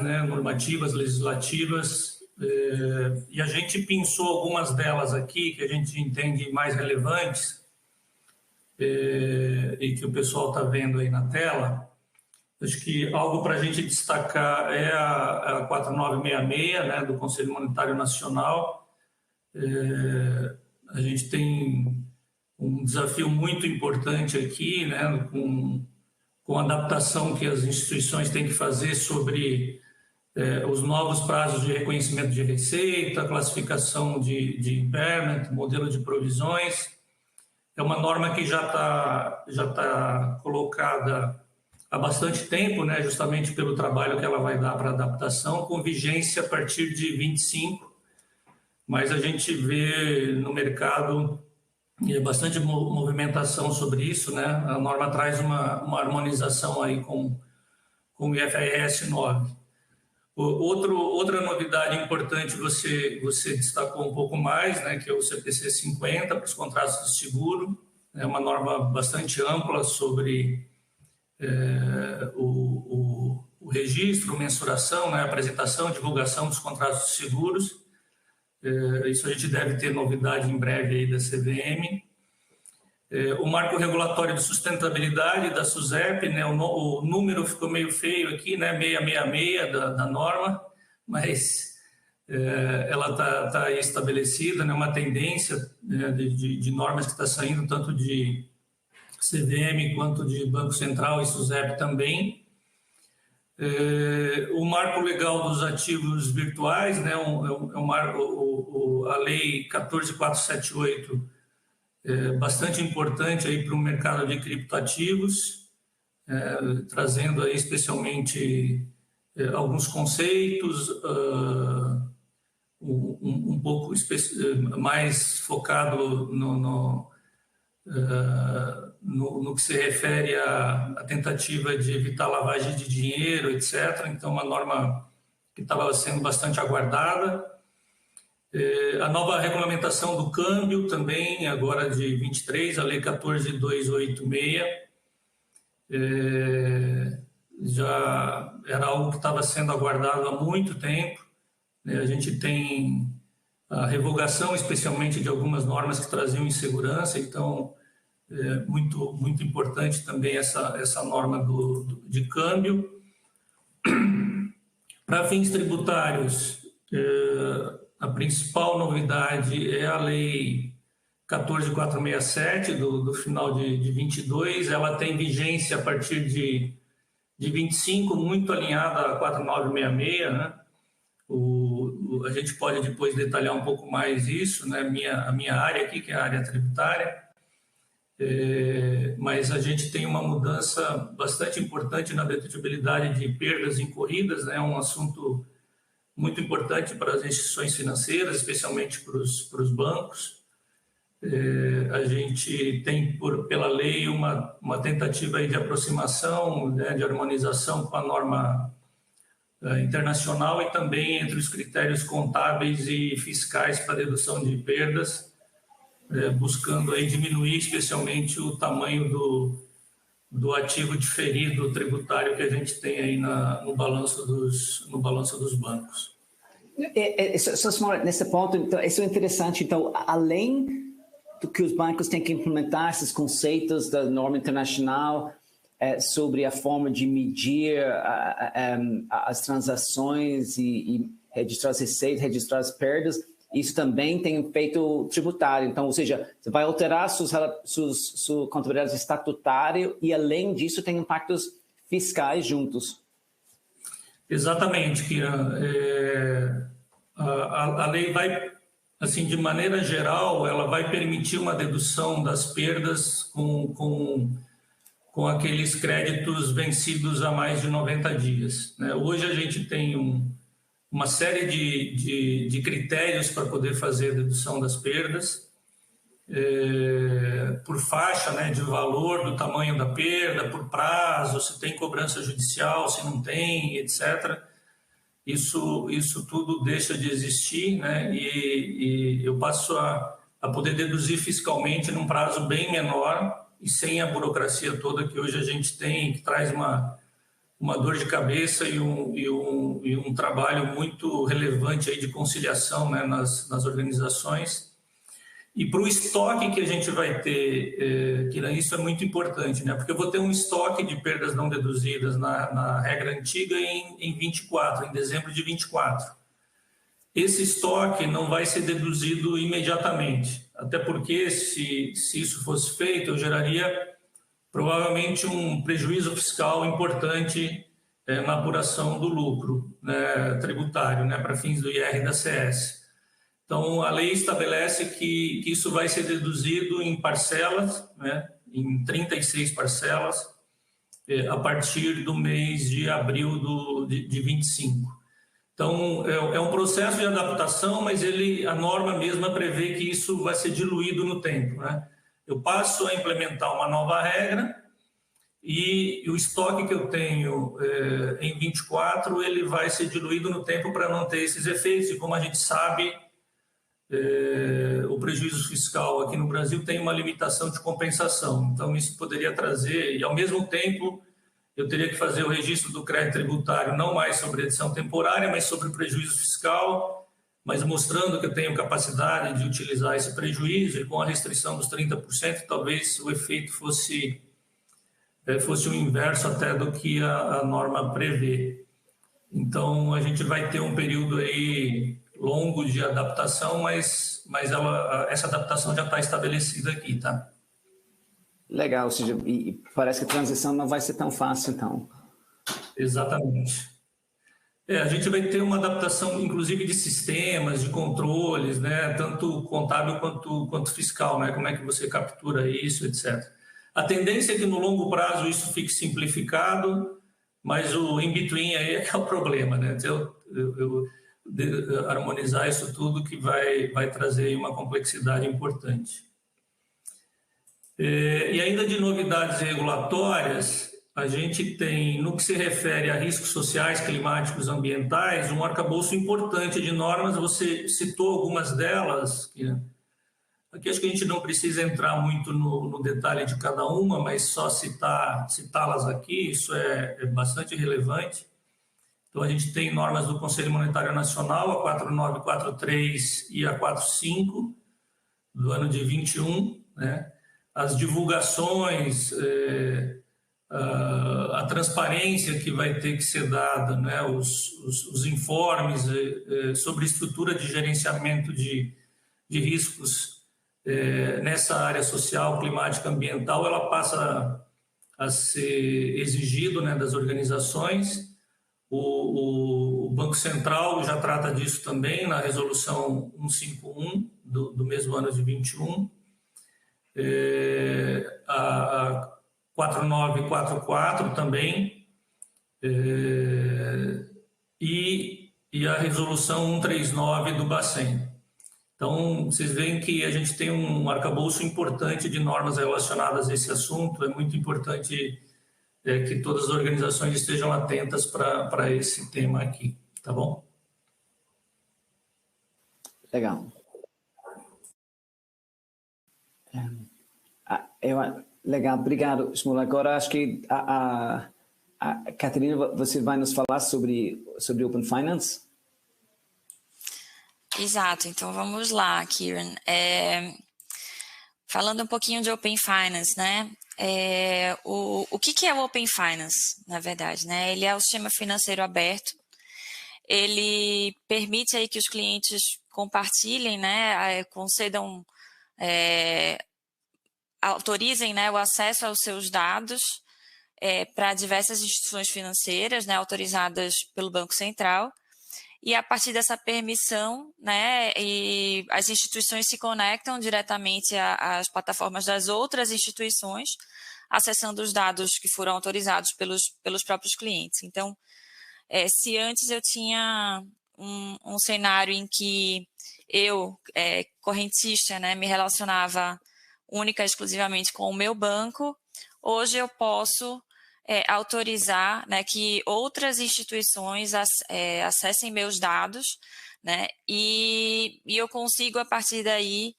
né, normativas, legislativas, e a gente pensou algumas delas aqui que a gente entende mais relevantes e que o pessoal está vendo aí na tela. Acho que algo para a gente destacar é a 4966, né, do Conselho Monetário Nacional. A gente tem um desafio muito importante aqui, né, com a adaptação que as instituições têm que fazer sobre os novos prazos de reconhecimento de receita, classificação de impairment, modelo de provisões. É uma norma que já tá colocada há bastante tempo, né, justamente pelo trabalho que ela vai dar para adaptação, com vigência a partir de 25, mas a gente vê no mercado bastante movimentação sobre isso, né? A norma traz uma harmonização aí com o IFRS 9. Outra novidade importante você destacou um pouco mais, né, que é o CPC 50 para os contratos de seguro. É uma norma bastante ampla sobre o registro, mensuração, né, apresentação, divulgação dos contratos de seguros. Isso a gente deve ter novidade em breve aí da CVM. O marco regulatório de sustentabilidade da SUSEP, né, o número ficou meio feio aqui, né, 666 da norma, mas ela está aí estabelecida, né, uma tendência, né, de normas que está saindo, tanto de CVM quanto de Banco Central e SUSEP também. O marco legal dos ativos virtuais, né, a lei 14.478, bastante importante aí para o mercado de criptoativos, trazendo aí especialmente alguns conceitos, um pouco mais focado no que se refere à tentativa de evitar lavagem de dinheiro, etc. Então, uma norma que estava sendo bastante aguardada. A nova regulamentação do câmbio também, agora de 23, a Lei 14.286, já era algo que estava sendo aguardado há muito tempo. A gente tem a revogação, especialmente, de algumas normas que traziam insegurança, então muito, muito importante também essa norma de câmbio. Para fins tributários, a principal novidade é a Lei 14.467, do final de 22. Ela tem vigência a partir de 25, muito alinhada a 4966, né? A gente pode depois detalhar um pouco mais isso, né? A minha área aqui, que é a área tributária. Mas a gente tem uma mudança bastante importante na dedutibilidade de perdas incorridas, né? É um assunto muito importante para as instituições financeiras, especialmente para os bancos. A gente tem, pela lei, uma tentativa aí de aproximação, né, de harmonização com a norma internacional e também entre os critérios contábeis e fiscais para dedução de perdas, buscando aí diminuir especialmente o tamanho do ativo diferido tributário que a gente tem aí no balanço dos bancos. Só nesse ponto, então, isso é interessante. Então, além do que os bancos têm que implementar esses conceitos da norma internacional sobre a forma de medir as transações e registrar as receitas, registrar as perdas, isso também tem efeito tributário. Então, ou seja, você vai alterar sua contabilidade estatutária e, além disso, tem impactos fiscais juntos. Exatamente, Kiran. A lei vai, assim, de maneira geral, ela vai permitir uma dedução das perdas com aqueles créditos vencidos há mais de 90 dias. Né? Hoje a gente tem uma série de critérios para poder fazer a dedução das perdas, por faixa, né, de valor, do tamanho da perda, por prazo, se tem cobrança judicial, se não tem, etc. Isso tudo deixa de existir, né, e eu passo a poder deduzir fiscalmente num prazo bem menor e sem a burocracia toda que hoje a gente tem, que traz uma dor de cabeça e um trabalho muito relevante aí de conciliação, né, nas organizações. E para o estoque que a gente vai ter, que isso é muito importante, né? Porque eu vou ter um estoque de perdas não deduzidas na regra antiga em 24, em dezembro de 24. Esse estoque não vai ser deduzido imediatamente, até porque se isso fosse feito, eu geraria provavelmente um prejuízo fiscal importante na apuração do lucro, né, tributário, né, para fins do IR e da CS. Então, a lei estabelece que isso vai ser deduzido em parcelas, né, em 36 parcelas, a partir do mês de abril de 25. Então, é um processo de adaptação, mas a norma mesma prevê que isso vai ser diluído no tempo, né? Eu passo a implementar uma nova regra e o estoque que eu tenho em 24, ele vai ser diluído no tempo para não ter esses efeitos. E como a gente sabe, o prejuízo fiscal aqui no Brasil tem uma limitação de compensação. Então, isso poderia trazer, e ao mesmo tempo, eu teria que fazer o registro do crédito tributário, não mais sobre edição temporária, mas sobre o prejuízo fiscal, mas mostrando que eu tenho capacidade de utilizar esse prejuízo, e com a restrição dos 30%, talvez o efeito fosse o inverso até do que a norma prevê. Então, a gente vai ter um período aí longo de adaptação, mas essa adaptação já está estabelecida aqui, tá? Legal, ou seja, e parece que a transição não vai ser tão fácil, então. Exatamente. A gente vai ter uma adaptação, inclusive, de sistemas, de controles, né? Tanto contábil quanto fiscal, né? Como é que você captura isso, etc. A tendência é que no longo prazo isso fique simplificado, mas o in-between aí é que é o problema, né? Harmonizar isso tudo que vai trazer uma complexidade importante. E ainda de novidades regulatórias, a gente tem, no que se refere a riscos sociais, climáticos, ambientais, um arcabouço importante de normas. Você citou algumas delas, aqui acho que a gente não precisa entrar muito no detalhe de cada uma, mas só citá-las aqui, isso é bastante relevante. Então, a gente tem normas do Conselho Monetário Nacional, a 4943 e a 45, do ano de 21, né? As divulgações, a transparência que vai ter que ser dada, né? Os informes sobre estrutura de gerenciamento de riscos nessa área social, climática, ambiental, ela passa a ser exigido, né, das organizações. O Banco Central já trata disso também na resolução 151 do mesmo ano de 21. A 4944 também, e a resolução 139 do Bacen. Então, vocês veem que a gente tem um arcabouço importante de normas relacionadas a esse assunto. É muito importante que todas as organizações estejam atentas para esse tema aqui, tá bom? Legal. Legal, obrigado, Shmuel. Agora acho que a Catarina, você vai nos falar sobre Open Finance? Exato, então vamos lá, Kieran. Falando um pouquinho de Open Finance, né? O que é o Open Finance, na verdade, né? Ele é o sistema financeiro aberto. Ele permite aí que os clientes compartilhem, né? Concedam, autorizem, né, o acesso aos seus dados para diversas instituições financeiras, né, autorizadas pelo Banco Central. E a partir dessa permissão, né, e as instituições se conectam diretamente às plataformas das outras instituições, acessando os dados que foram autorizados pelos próprios clientes. Então, se antes eu tinha um cenário em que eu, correntista, né, me relacionava única e exclusivamente com o meu banco, hoje eu posso autorizar, né, que outras instituições acessem meus dados, né, e eu consigo, a partir daí,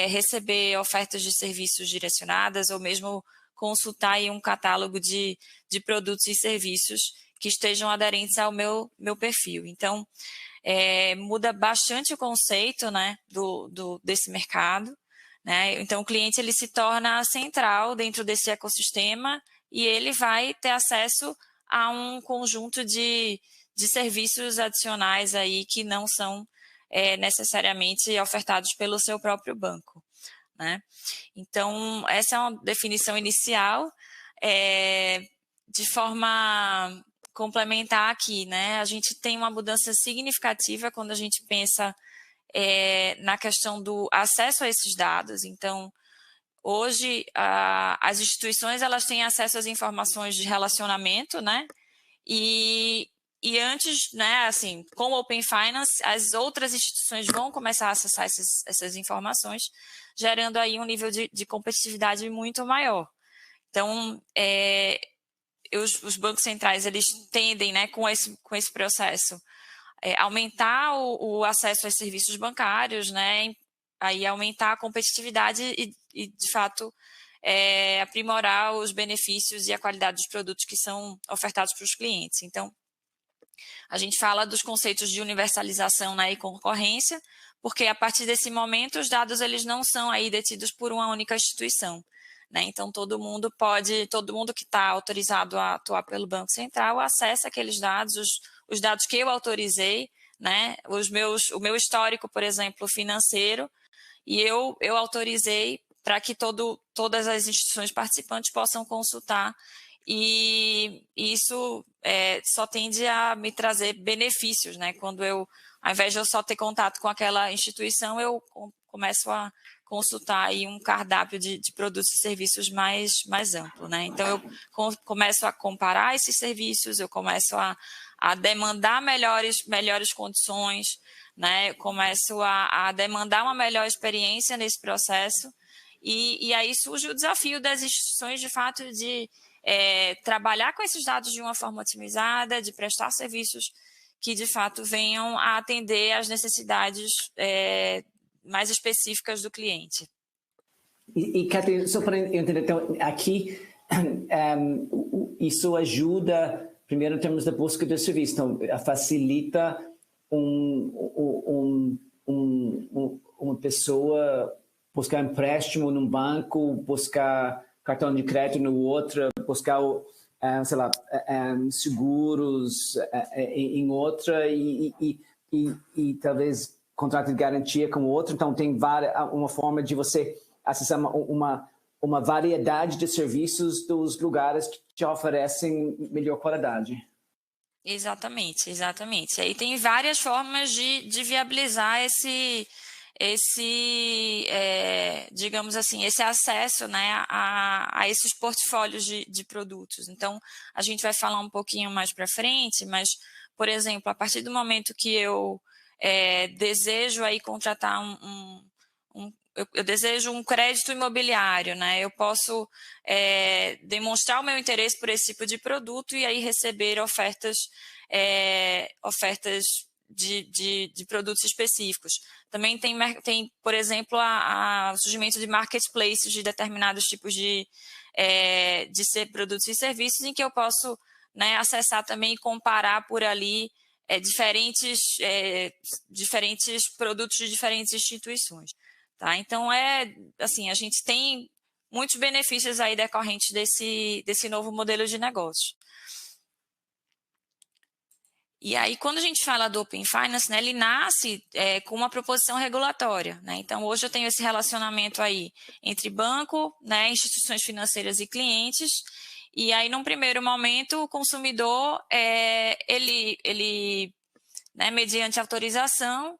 receber ofertas de serviços direcionadas ou mesmo consultar aí um catálogo de produtos e serviços que estejam aderentes ao meu perfil. Então, muda bastante o conceito, né, desse mercado, né? Então, o cliente ele se torna central dentro desse ecossistema e ele vai ter acesso a um conjunto de serviços adicionais aí que não são necessariamente ofertados pelo seu próprio banco, né? Então, essa é uma definição inicial. De forma complementar aqui, né? A gente tem uma mudança significativa quando a gente pensa na questão do acesso a esses dados. Então, hoje, as instituições elas têm acesso às informações de relacionamento, né? E antes, né, assim, com o Open Finance, as outras instituições vão começar a acessar essas informações, gerando aí um nível de competitividade muito maior. Então, os bancos centrais, eles tendem, né, com esse processo, aumentar o acesso aos serviços bancários, né, aí aumentar a competitividade e de fato, aprimorar os benefícios e a qualidade dos produtos que são ofertados para os clientes. Então, a gente fala dos conceitos de universalização, né, e concorrência, porque a partir desse momento os dados eles não são aí detidos por uma única instituição, né? Então, todo mundo que está autorizado a atuar pelo Banco Central acessa aqueles dados, os dados que eu autorizei, né? O meu histórico, por exemplo, financeiro, e eu autorizei para que todas as instituições participantes possam consultar, e isso só tende a me trazer benefícios, né? Quando ao invés de eu só ter contato com aquela instituição, eu começo a consultar aí um cardápio de produtos e serviços mais amplo, né? Então, eu começo a comparar esses serviços, eu começo a demandar melhores condições, né? Eu começo a demandar uma melhor experiência nesse processo, e aí surge o desafio das instituições, de fato, de trabalhar com esses dados de uma forma otimizada, de prestar serviços que, de fato, venham a atender às necessidades mais específicas do cliente. E Catherine, só para eu entender, então, aqui, isso ajuda, primeiro, em termos da busca de serviço, então, facilita uma pessoa buscar empréstimo num banco, buscar cartão de crédito no outro, buscar, sei lá, seguros em outra e talvez contrato de garantia com outro. Então, tem uma forma de você acessar uma variedade de serviços dos lugares que te oferecem melhor qualidade. Exatamente. Aí tem várias formas de viabilizar digamos assim, esse acesso, né, a esses portfólios de produtos. Então, a gente vai falar um pouquinho mais para frente, mas, por exemplo, a partir do momento que eu desejo aí contratar eu desejo um crédito imobiliário, né? Eu posso demonstrar o meu interesse por esse tipo de produto e aí receber ofertas de produtos específicos. Também tem por exemplo, o surgimento de marketplaces de determinados tipos de produtos e serviços em que eu posso, né, acessar também e comparar por ali diferentes produtos de diferentes instituições. Tá? Então, assim, a gente tem muitos benefícios aí decorrentes desse novo modelo de negócio. E aí, quando a gente fala do Open Finance, né, ele nasce com uma proposição regulatória, né? Então, hoje eu tenho esse relacionamento aí entre banco, né, instituições financeiras e clientes, e aí, num primeiro momento, o consumidor, ele né, mediante autorização,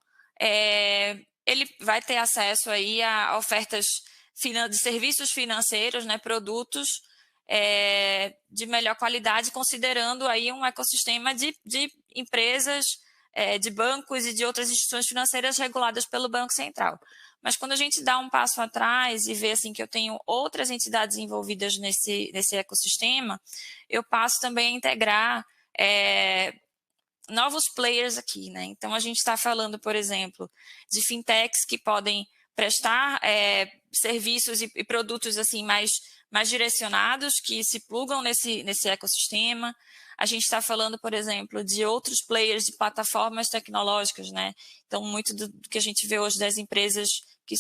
ele vai ter acesso aí a ofertas de serviços financeiros, né, produtos de melhor qualidade, considerando aí um ecossistema de empresas, de bancos e de outras instituições financeiras reguladas pelo Banco Central. Mas quando a gente dá um passo atrás e vê assim, que eu tenho outras entidades envolvidas nesse ecossistema, eu passo também a integrar novos players aqui, né? Então, a gente está falando, por exemplo, de fintechs que podem prestar serviços e produtos assim mais direcionados que se plugam nesse ecossistema. A gente está falando, por exemplo, de outros players de plataformas tecnológicas, né? Então, muito do que a gente vê hoje das empresas que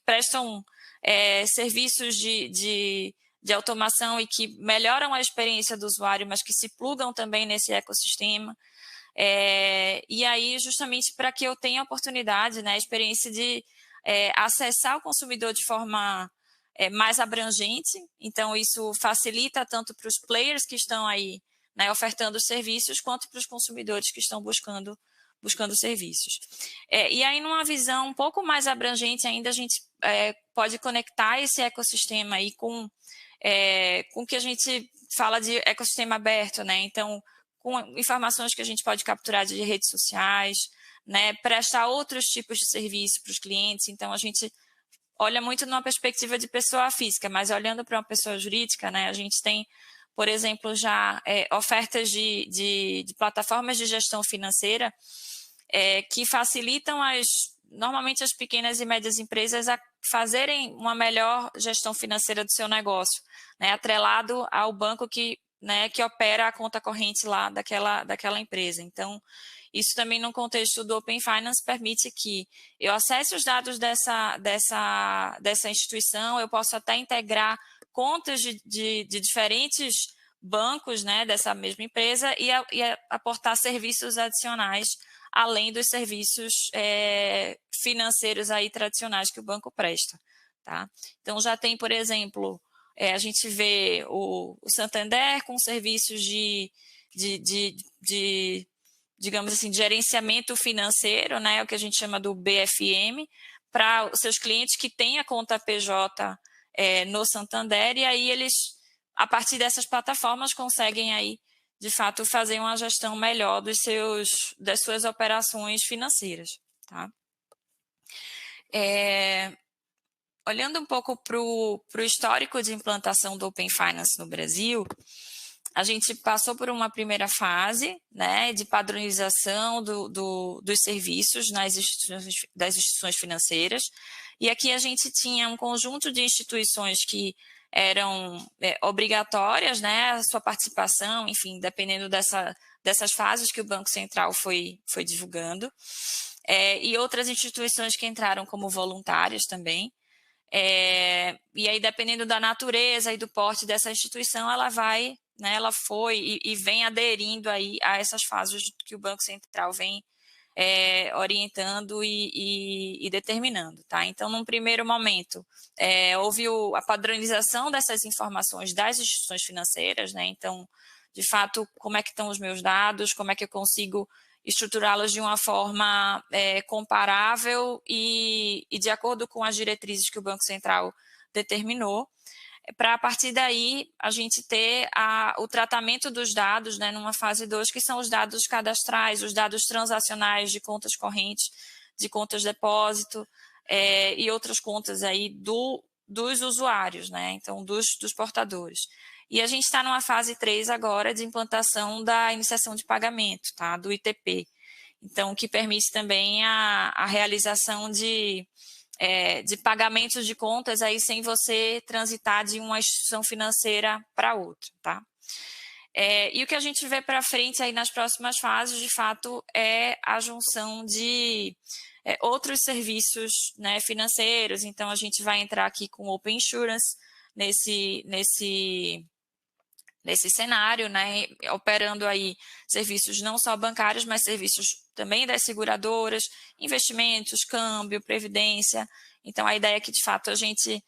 prestam serviços de automação e que melhoram a experiência do usuário, mas que se plugam também nesse ecossistema. E aí, justamente para que eu tenha a oportunidade, né, a experiência de acessar o consumidor de forma mais abrangente. Então, isso facilita tanto para os players que estão aí, né, ofertando serviços, quanto para os consumidores que estão buscando serviços. E aí, numa visão um pouco mais abrangente ainda, a gente pode conectar esse ecossistema aí com o que a gente fala de ecossistema aberto, né? Então, com informações que a gente pode capturar de redes sociais, né? Prestar outros tipos de serviço para os clientes. Então, a gente olha muito numa perspectiva de pessoa física, mas olhando para uma pessoa jurídica, né? A gente tem, por exemplo, já ofertas de plataformas de gestão financeira que facilitam normalmente as pequenas e médias empresas a fazerem uma melhor gestão financeira do seu negócio, né? Atrelado ao banco que opera a conta corrente lá daquela empresa. Então, isso também no contexto do Open Finance permite que eu acesse os dados dessa instituição, eu posso até integrar contas de diferentes bancos, né, dessa mesma empresa e aportar serviços adicionais, além dos serviços financeiros aí tradicionais que o banco presta. Tá? Então, já tem, por exemplo, a gente vê o Santander com serviços de digamos assim, de gerenciamento financeiro, né, o que a gente chama do BFM, para os seus clientes que têm a conta PJ no Santander, e aí eles, a partir dessas plataformas, conseguem aí, de fato, fazer uma gestão melhor das suas operações financeiras. Tá? Olhando um pouco para o histórico de implantação do Open Finance no Brasil, a gente passou por uma primeira fase, né, de padronização dos serviços das instituições financeiras, e aqui a gente tinha um conjunto de instituições que eram obrigatórias, né, a sua participação, enfim, dependendo dessas fases que o Banco Central foi divulgando, e outras instituições que entraram como voluntárias também. E aí, dependendo da natureza e do porte dessa instituição, ela vai, né, ela foi e vem aderindo aí a essas fases que o Banco Central vem orientando e determinando. Tá? Então, num primeiro momento, houve a padronização dessas informações das instituições financeiras, né? Então, de fato, como é que estão os meus dados, como é que eu consigo estruturá-los de uma forma comparável e de acordo com as diretrizes que o Banco Central determinou, para a partir daí a gente ter o tratamento dos dados, né, numa fase 2, que são os dados cadastrais, os dados transacionais de contas correntes, de contas de depósito e outras contas aí dos usuários, né, então dos portadores. E a gente está numa fase 3 agora de implantação da iniciação de pagamento, tá? Do ITP. Então, que permite também a realização de pagamentos de contas aí sem você transitar de uma instituição financeira para outra, tá? E o que a gente vê para frente aí nas próximas fases, de fato, é a junção de outros serviços, né, financeiros. Então, a gente vai entrar aqui com o Open Insurance nesse cenário, né, operando aí serviços não só bancários, mas serviços também das seguradoras, investimentos, câmbio, previdência. Então, a ideia é que, de fato, a gente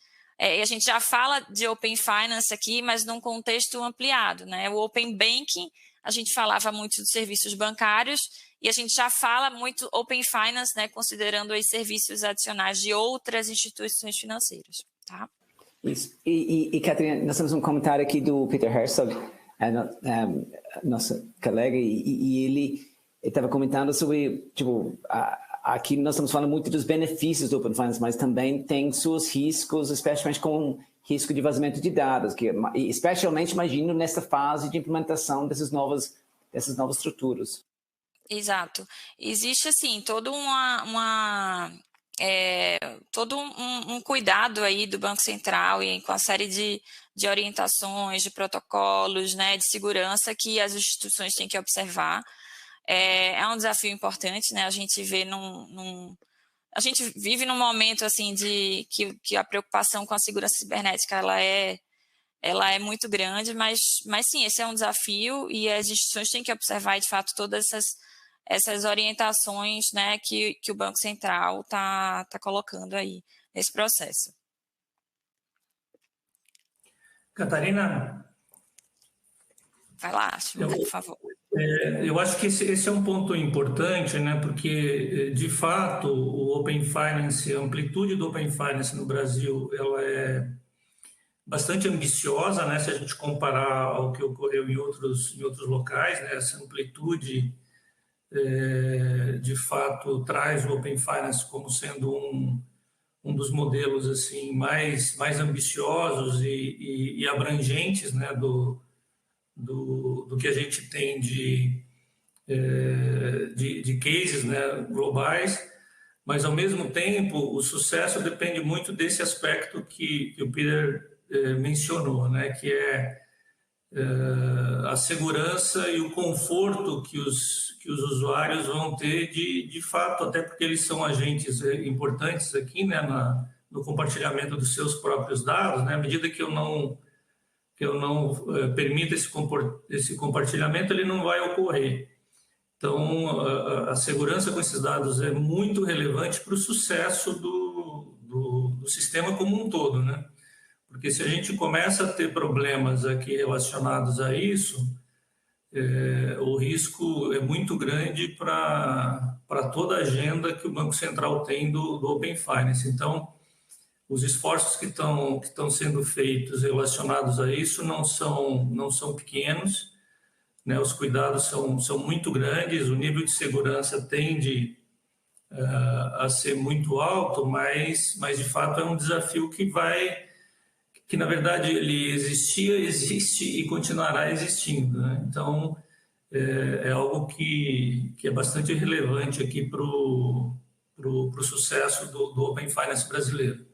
já fala de Open Finance aqui, mas num contexto ampliado, né? O Open Banking, a gente falava muito dos serviços bancários e a gente já fala muito Open Finance, né, considerando os serviços adicionais de outras instituições financeiras, tá? Isso. E Catarina, nós temos um comentário aqui do Peter Herzog, nosso colega, e ele estava comentando sobre, tipo, aqui nós estamos falando muito dos benefícios do Open Finance, mas também tem seus riscos, especialmente com risco de vazamento de dados, especialmente, imagino, nessa fase de implementação dessas novas estruturas. Exato. Existe, assim, toda uma todo um cuidado aí do Banco Central e com a série de orientações, de protocolos, né, de segurança que as instituições têm que observar. É um desafio importante, né? A gente vive num momento assim de que a preocupação com a segurança cibernética ela é muito grande, mas sim, esse é um desafio e as instituições têm que observar de fato todas essas orientações, né, que o Banco Central está colocando aí nesse processo. Catarina, Vai lá, por favor. eu acho que esse é um ponto importante, né? Porque, de fato, o Open Finance, a amplitude do Open Finance no Brasil, ela é bastante ambiciosa, né? Se a gente comparar ao que ocorreu em outros locais, né? Essa amplitude, de fato, traz o Open Finance como sendo um dos modelos assim mais ambiciosos e abrangentes, né? Do que a gente tem de cases, né, globais, mas, ao mesmo tempo, o sucesso depende muito desse aspecto que o Peter mencionou, né, que é a segurança e o conforto que os usuários vão ter de fato, até porque eles são agentes importantes aqui, né, no compartilhamento dos seus próprios dados, né, à medida que eu não permita esse compartilhamento, ele não vai ocorrer. Então, a segurança com esses dados é muito relevante para o sucesso do sistema como um todo, né? Porque se a gente começa a ter problemas aqui relacionados a isso, o risco é muito grande para toda a agenda que o Banco Central tem do Open Finance. Então, os esforços que estão sendo feitos relacionados a isso não são pequenos, né? Os cuidados são muito grandes, o nível de segurança tende a ser muito alto, mas de fato é um desafio que na verdade ele existia, existe e continuará existindo, né? Então é algo que é bastante relevante aqui para o sucesso do Open Finance brasileiro.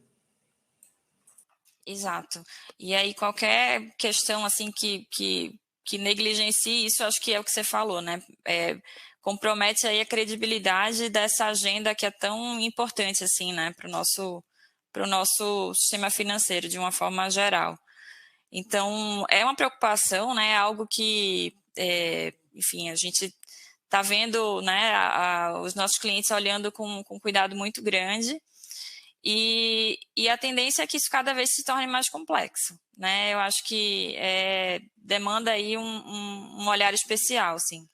Exato. E aí qualquer questão assim que negligencie isso, acho que é o que você falou, né? Compromete aí a credibilidade dessa agenda que é tão importante assim, né, para o nosso sistema financeiro de uma forma geral. Então, é uma preocupação, né? Algo que, enfim, a gente está vendo, né, os nossos clientes olhando com cuidado muito grande. E a tendência é que isso cada vez se torne mais complexo, né? Eu acho que demanda aí um olhar especial, sim.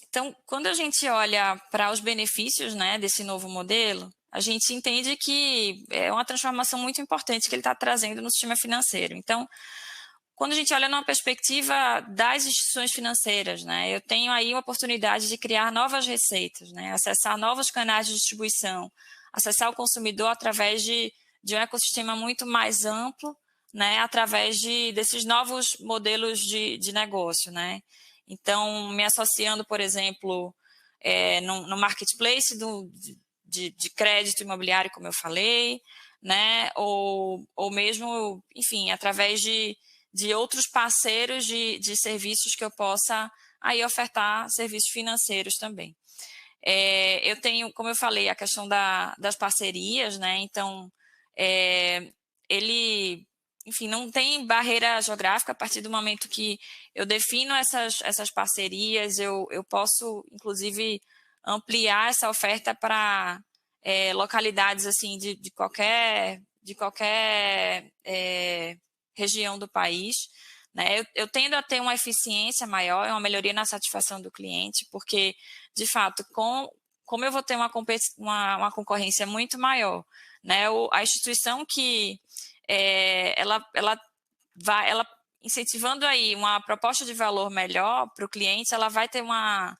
Então, quando a gente olha para os benefícios, né, desse novo modelo, a gente entende que é uma transformação muito importante que ele está trazendo no sistema financeiro. Então, quando a gente olha numa perspectiva das instituições financeiras, né, eu tenho aí a oportunidade de criar novas receitas, né, acessar novos canais de distribuição, acessar o consumidor através de um ecossistema muito mais amplo, né, através desses novos modelos de negócio, né. Então, me associando, por exemplo, no marketplace de crédito imobiliário, como eu falei, né, ou mesmo, enfim, através de outros parceiros de serviços que eu possa aí ofertar serviços financeiros também. Eu tenho, como eu falei, a questão das parcerias, né? Então, ele, enfim, não tem barreira geográfica a partir do momento que eu defino essas parcerias, eu posso, inclusive, ampliar essa oferta para localidades assim de qualquer região do país, né? Eu tendo a ter uma eficiência maior, uma melhoria na satisfação do cliente, porque, de fato, como eu vou ter uma concorrência muito maior, né? A instituição que ela incentivando aí uma proposta de valor melhor para o cliente, ela vai ter uma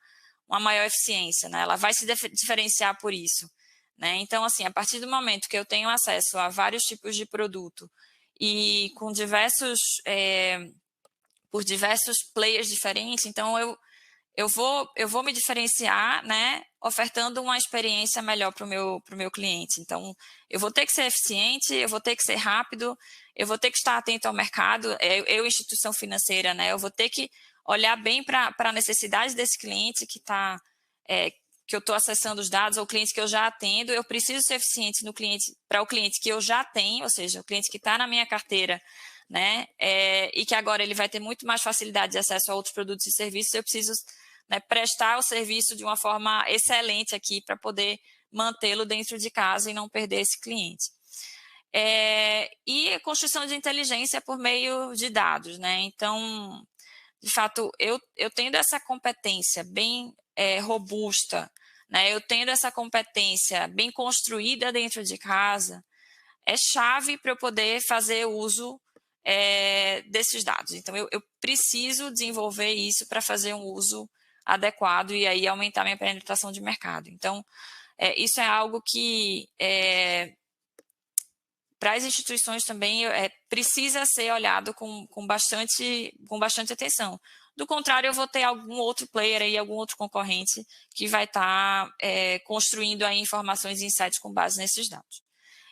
maior eficiência, né? Ela vai se diferenciar por isso, né? Então, assim, a partir do momento que eu tenho acesso a vários tipos de produto e com por diversos players diferentes, então eu vou me diferenciar, né, ofertando uma experiência melhor para o meu cliente. Então, eu vou ter que ser eficiente, eu vou ter que ser rápido, eu vou ter que estar atento ao mercado, eu instituição financeira, né? Eu vou ter que olhar bem para a necessidade desse cliente que eu estou acessando os dados, ou cliente que eu já atendo. Eu preciso ser eficiente no cliente, para o cliente que eu já tenho, ou seja, o cliente que está na minha carteira, né? E que agora ele vai ter muito mais facilidade de acesso a outros produtos e serviços. Eu preciso, né, prestar o serviço de uma forma excelente aqui para poder mantê-lo dentro de casa e não perder esse cliente. E a construção de inteligência por meio de dados, né? Então, de fato, eu tendo essa competência bem robusta, né? Eu tendo essa competência bem construída dentro de casa, é chave para eu poder fazer uso desses dados. Então, eu preciso desenvolver isso para fazer um uso adequado e aí aumentar minha penetração de mercado. Então, isso é algo que para as instituições também precisa ser olhado com bastante atenção. Do contrário, eu vou ter algum outro player aí, algum outro concorrente que vai estar construindo aí informações e insights com base nesses dados.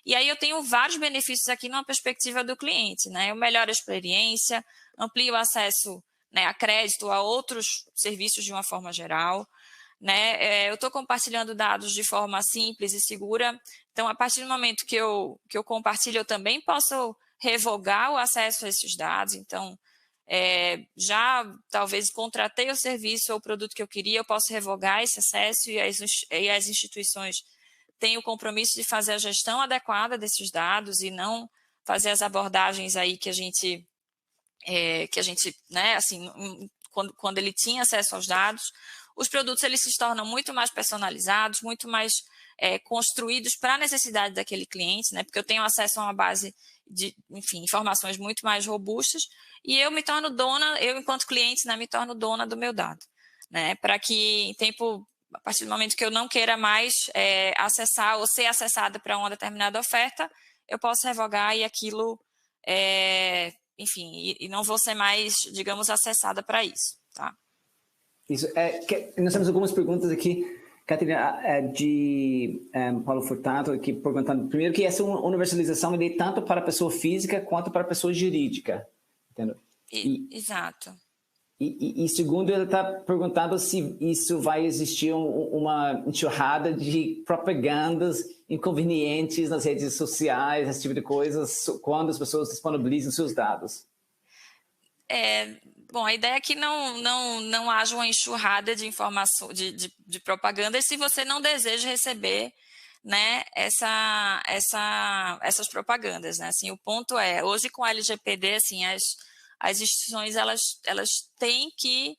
E aí eu tenho vários benefícios aqui numa perspectiva do cliente, né? Eu melhoro a experiência, amplio o acesso, né, a crédito, a outros serviços de uma forma geral, né? Eu estou compartilhando dados de forma simples e segura. Então, a partir do momento que eu compartilho, eu também posso revogar o acesso a esses dados. Então, já talvez contratei o serviço ou o produto que eu queria, eu posso revogar esse acesso e as instituições têm o compromisso de fazer a gestão adequada desses dados e não fazer as abordagens aí que a gente, né, assim, quando ele tinha acesso aos dados. Os produtos eles se tornam muito mais personalizados, muito mais construídos para a necessidade daquele cliente, né? Porque eu tenho acesso a uma base de, enfim, informações muito mais robustas e eu me torno dona, eu enquanto cliente, né, me torno dona do meu dado, né? Para que a partir do momento que eu não queira mais acessar ou ser acessada para uma determinada oferta, eu posso revogar e aquilo, enfim, e não vou ser mais, digamos, acessada para isso, tá? Isso, nós temos algumas perguntas aqui, Catarina, de Paulo Furtado, aqui perguntando, primeiro, que essa universalização é tanto para a pessoa física quanto para a pessoa jurídica. Entendeu? Exato. E segundo, ele está perguntando se isso vai existir uma enxurrada de propagandas inconvenientes nas redes sociais, esse tipo de coisas, quando as pessoas disponibilizam seus dados. Bom, a ideia é que não haja uma enxurrada de informação, de propaganda, se você não deseja receber, né, essas propagandas, né? Assim, o ponto hoje com a LGPD, assim, as instituições elas têm que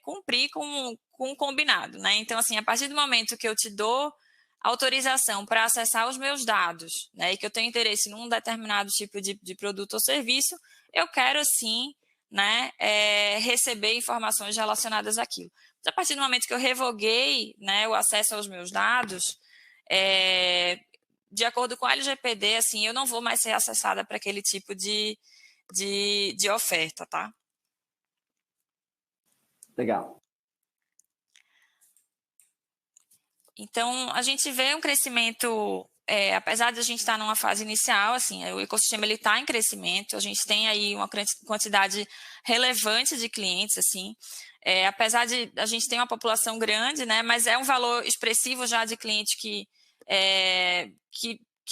cumprir com um combinado, né? Então, assim, a partir do momento que eu te dou autorização para acessar os meus dados, né, e que eu tenho interesse num determinado tipo de produto ou serviço, eu quero sim, né, receber informações relacionadas àquilo. Mas a partir do momento que eu revoguei, né, o acesso aos meus dados, de acordo com a LGPD, assim, eu não vou mais ser acessada para aquele tipo de oferta, tá? Legal. Então, a gente vê um crescimento, apesar de a gente estar numa fase inicial, assim, o ecossistema está em crescimento, a gente tem aí uma quantidade relevante de clientes, assim, apesar de a gente ter uma população grande, né, mas é um valor expressivo já de clientes que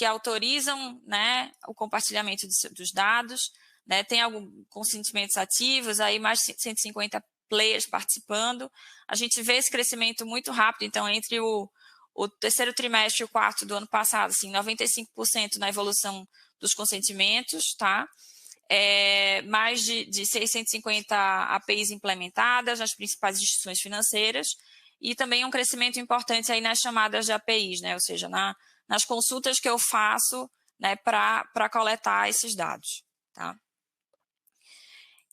autorizam, né, o compartilhamento dos dados, né, tem alguns consentimentos ativos, aí mais de 150 players participando. A gente vê esse crescimento muito rápido, então entre o terceiro trimestre e o quarto do ano passado, assim, 95% na evolução dos consentimentos, tá? Mais de 650 APIs implementadas nas principais instituições financeiras e também um crescimento importante aí nas chamadas de APIs, né? Ou seja, nas consultas que eu faço, né, para coletar esses dados, tá?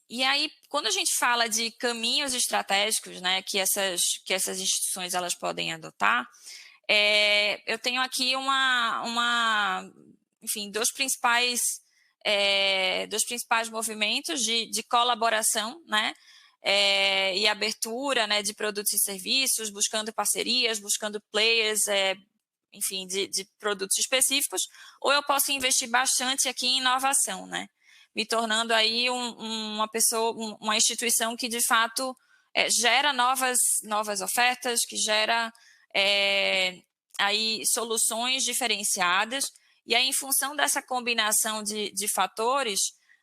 E aí, quando a gente fala de caminhos estratégicos, né, que essas instituições elas podem adotar, eu tenho aqui enfim, dois principais movimentos de colaboração, né, e abertura, né, de produtos e serviços, buscando parcerias, buscando players, enfim, de produtos específicos, ou eu posso investir bastante aqui em inovação, né, me tornando aí uma instituição que, de fato, gera novas ofertas, que gera aí soluções diferenciadas, e aí, em função dessa combinação de fatores,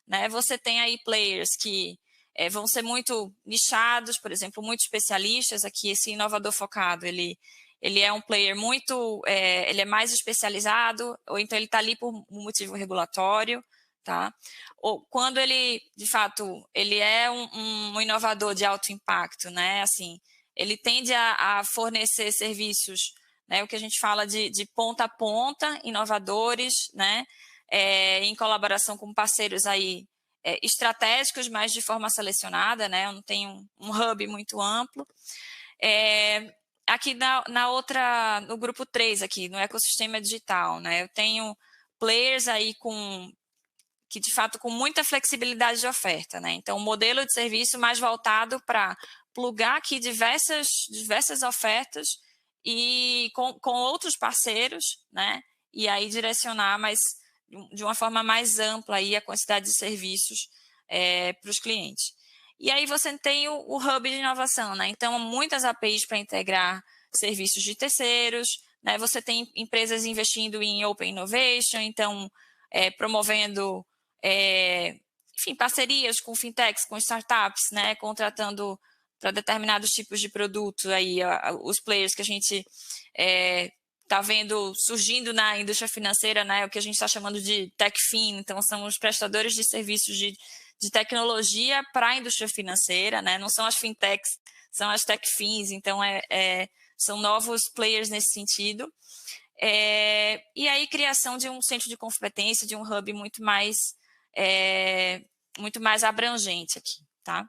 né, você tem aí players que vão ser muito nichados, por exemplo, muito especialistas. Aqui, esse inovador focado, ele é um player muito, ele é mais especializado, ou então ele está ali por um motivo regulatório, tá? Ou quando ele, de fato, ele é um inovador de alto impacto, né? Assim, ele tende a fornecer serviços, né, o que a gente fala de ponta a ponta, inovadores, né, em colaboração com parceiros aí estratégicos, mas de forma selecionada, né, eu não tenho um hub muito amplo. Aqui no grupo 3, aqui, no ecossistema digital, né, eu tenho players aí que de fato com muita flexibilidade de oferta, né, então um modelo de serviço mais voltado para plugar aqui diversas ofertas e com outros parceiros, né, e aí direcionar de uma forma mais ampla aí a quantidade de serviços para os clientes. E aí você tem o hub de inovação, né? Então, muitas APIs para integrar serviços de terceiros, né? Você tem empresas investindo em Open Innovation, então promovendo, enfim, parcerias com fintechs, com startups, né? Contratando para determinados tipos de produtos aí, os players que a gente está vendo surgindo na indústria financeira, né, o que a gente está chamando de TechFin, então são os prestadores de serviços de tecnologia para a indústria financeira, né, não são as fintechs, são as TechFins, então são novos players nesse sentido. E aí criação de um centro de competência, de um hub muito mais abrangente aqui, tá?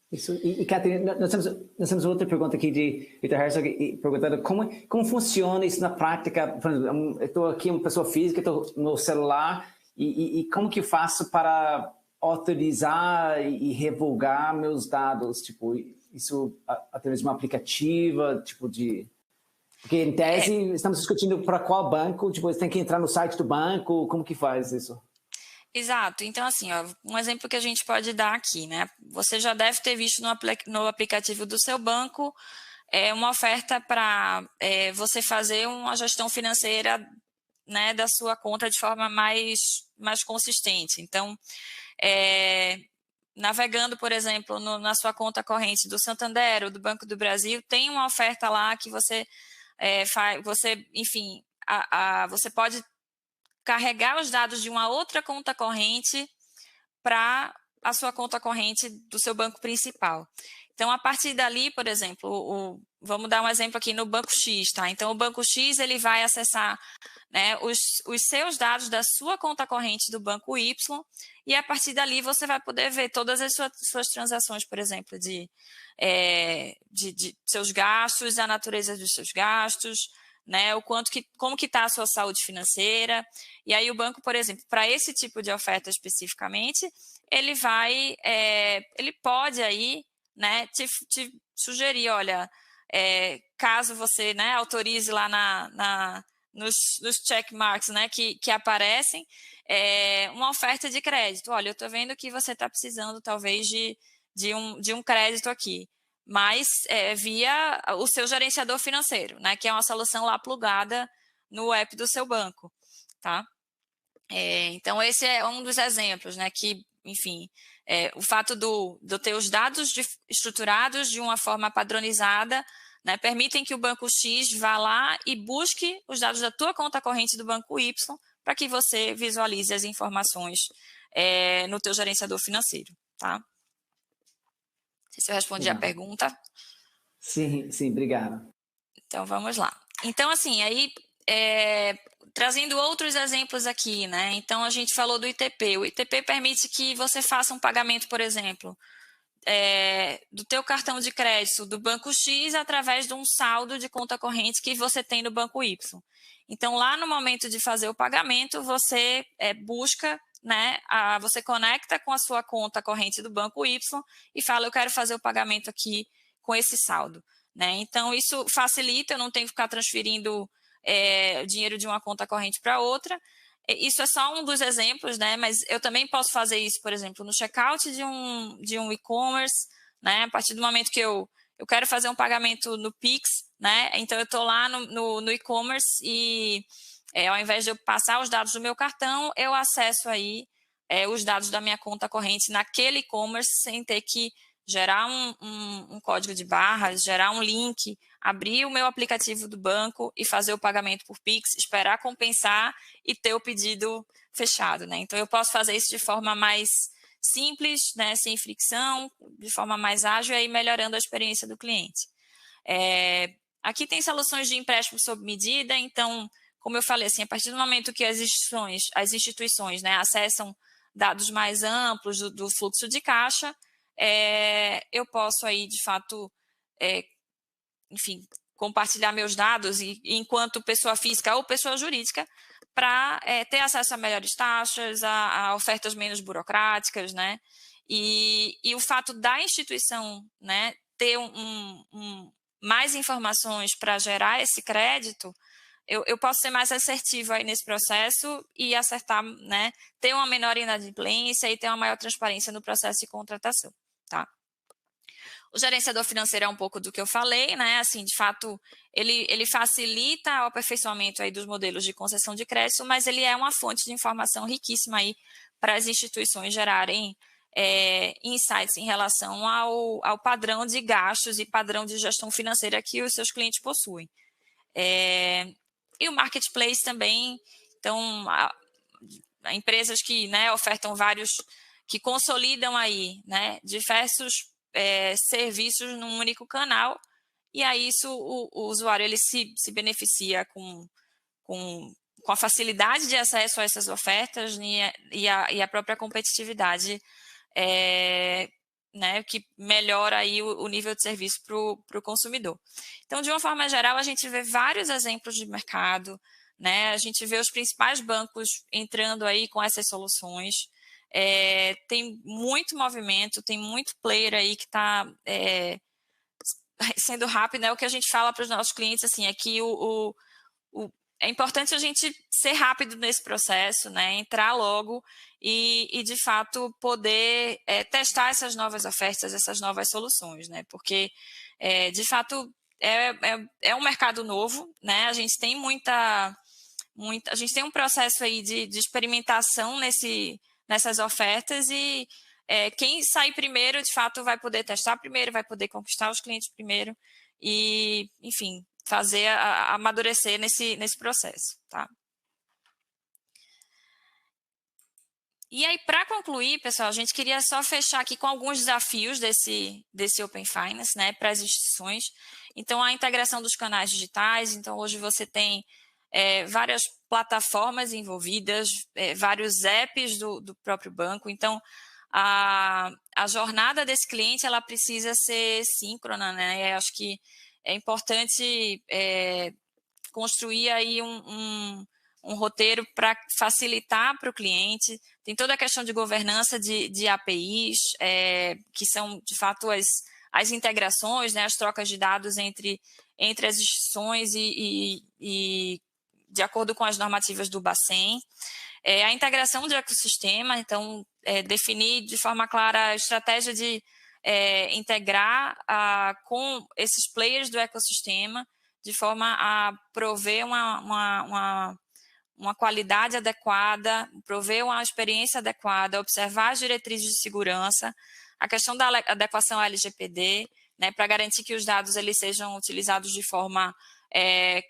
Isso, e Catherine, nós temos outra pergunta aqui de Peter Herzog perguntando como funciona isso na prática. Por exemplo, eu estou aqui, uma pessoa física, estou no celular, e como que eu faço para autorizar e revogar meus dados? Tipo, isso através de uma aplicativa, tipo de... Porque, em tese, estamos discutindo para qual banco, tipo, você tem que entrar no site do banco, como que faz isso? Exato. Então, assim, ó, um exemplo que a gente pode dar aqui, né? Você já deve ter visto no aplicativo do seu banco uma oferta para você fazer uma gestão financeira, né, da sua conta de forma mais consistente. Então, navegando, por exemplo, na sua conta corrente do Santander ou do Banco do Brasil, tem uma oferta lá que você enfim, você pode carregar os dados de uma outra conta corrente para a sua conta corrente do seu banco principal. Então, a partir dali, por exemplo, vamos dar um exemplo aqui no Banco X, tá? Então, o Banco X ele vai acessar, né, os seus dados da sua conta corrente do Banco Y, e a partir dali você vai poder ver todas as suas transações, por exemplo, de seus gastos, a natureza dos seus gastos, né, como que está a sua saúde financeira. E aí o banco, por exemplo, para esse tipo de oferta especificamente, ele pode aí, né, te sugerir, olha, caso você, né, autorize lá nos checkmarks, né, que aparecem, uma oferta de crédito. Olha, eu estou vendo que você está precisando talvez de um crédito aqui, mas via o seu gerenciador financeiro, né, que é uma solução lá plugada no app do seu banco, tá? Então, esse é um dos exemplos, né, que, enfim, o fato de ter os dados estruturados de uma forma padronizada, né, permitem que o Banco X vá lá e busque os dados da tua conta corrente do Banco Y para que você visualize as informações no teu gerenciador financeiro, tá? Não sei se eu respondi a pergunta. Sim, obrigado. Então, vamos lá. Então, assim, aí, trazendo outros exemplos aqui, né? Então, a gente falou do ITP. O ITP permite que você faça um pagamento, por exemplo, do teu cartão de crédito do Banco X através de um saldo de conta corrente que você tem no Banco Y. Então, lá no momento de fazer o pagamento, você busca né, você conecta com a sua conta corrente do banco Y e fala, eu quero fazer o pagamento aqui com esse saldo, né? Então, isso facilita, eu não tenho que ficar transferindo dinheiro de uma conta corrente para outra. Isso é só um dos exemplos, né? Mas eu também posso fazer isso, por exemplo, no checkout de um e-commerce, né? A partir do momento que eu quero fazer um pagamento no Pix, né? Então, eu estou lá no e-commerce e ao invés de eu passar os dados do meu cartão, eu acesso aí os dados da minha conta corrente naquele e-commerce sem ter que gerar um código de barras, gerar um link, abrir o meu aplicativo do banco e fazer o pagamento por Pix, esperar compensar e ter o pedido fechado, né? Então, eu posso fazer isso de forma mais simples, né, sem fricção, de forma mais ágil e aí melhorando a experiência do cliente. Aqui tem soluções de empréstimo sob medida, então, como eu falei, assim, a partir do momento que as instituições, né, acessam dados mais amplos do fluxo de caixa, eu posso aí, de fato, enfim, compartilhar meus dados enquanto pessoa física ou pessoa jurídica para ter acesso a melhores taxas, a ofertas menos burocráticas, né? E o fato da instituição, né, ter mais informações para gerar esse crédito, eu posso ser mais assertivo aí nesse processo e acertar, né, ter uma menor inadimplência e ter uma maior transparência no processo de contratação, tá? O gerenciador financeiro é um pouco do que eu falei, né? Assim, de fato, ele facilita o aperfeiçoamento aí dos modelos de concessão de crédito, mas ele é uma fonte de informação riquíssima aí para as instituições gerarem insights em relação ao padrão de gastos e padrão de gestão financeira que os seus clientes possuem. E o marketplace também, então, empresas que, né, ofertam vários, que consolidam aí, né, diversos serviços num único canal, e aí isso o usuário ele se beneficia com a facilidade de acesso a essas ofertas e a própria competitividade, né, que melhora aí o nível de serviço para o consumidor. Então, de uma forma geral, a gente vê vários exemplos de mercado, né, a gente vê os principais bancos entrando aí com essas soluções. Tem muito movimento, tem muito player aí que está sendo rápido, né? O que a gente fala para os nossos clientes assim, é que é importante a gente ser rápido nesse processo, né? Entrar logo e de fato, poder testar essas novas ofertas, essas novas soluções, né? Porque, de fato, é um mercado novo, né? A gente tem a gente tem um processo aí de experimentação nessas ofertas e quem sair primeiro, de fato, vai poder testar primeiro, vai poder conquistar os clientes primeiro e, enfim, fazer amadurecer nesse processo, tá? E aí, para concluir, pessoal, a gente queria só fechar aqui com alguns desafios desse Open Finance, né, para as instituições. Então, a integração dos canais digitais. Então, hoje você tem várias plataformas envolvidas, vários apps do próprio banco. Então, a jornada desse cliente ela precisa ser síncrona, né? Eu acho que é importante construir aí um roteiro para facilitar para o cliente. Tem toda a questão de governança de APIs, que são, de fato, as integrações, né, as trocas de dados entre as instituições e de acordo com as normativas do Bacen. A integração de ecossistema, então, definir de forma clara a estratégia de integrar com esses players do ecossistema, de forma a prover uma qualidade adequada, prover uma experiência adequada, observar as diretrizes de segurança, a questão da adequação à LGPD, né, para garantir que os dados eles sejam utilizados de forma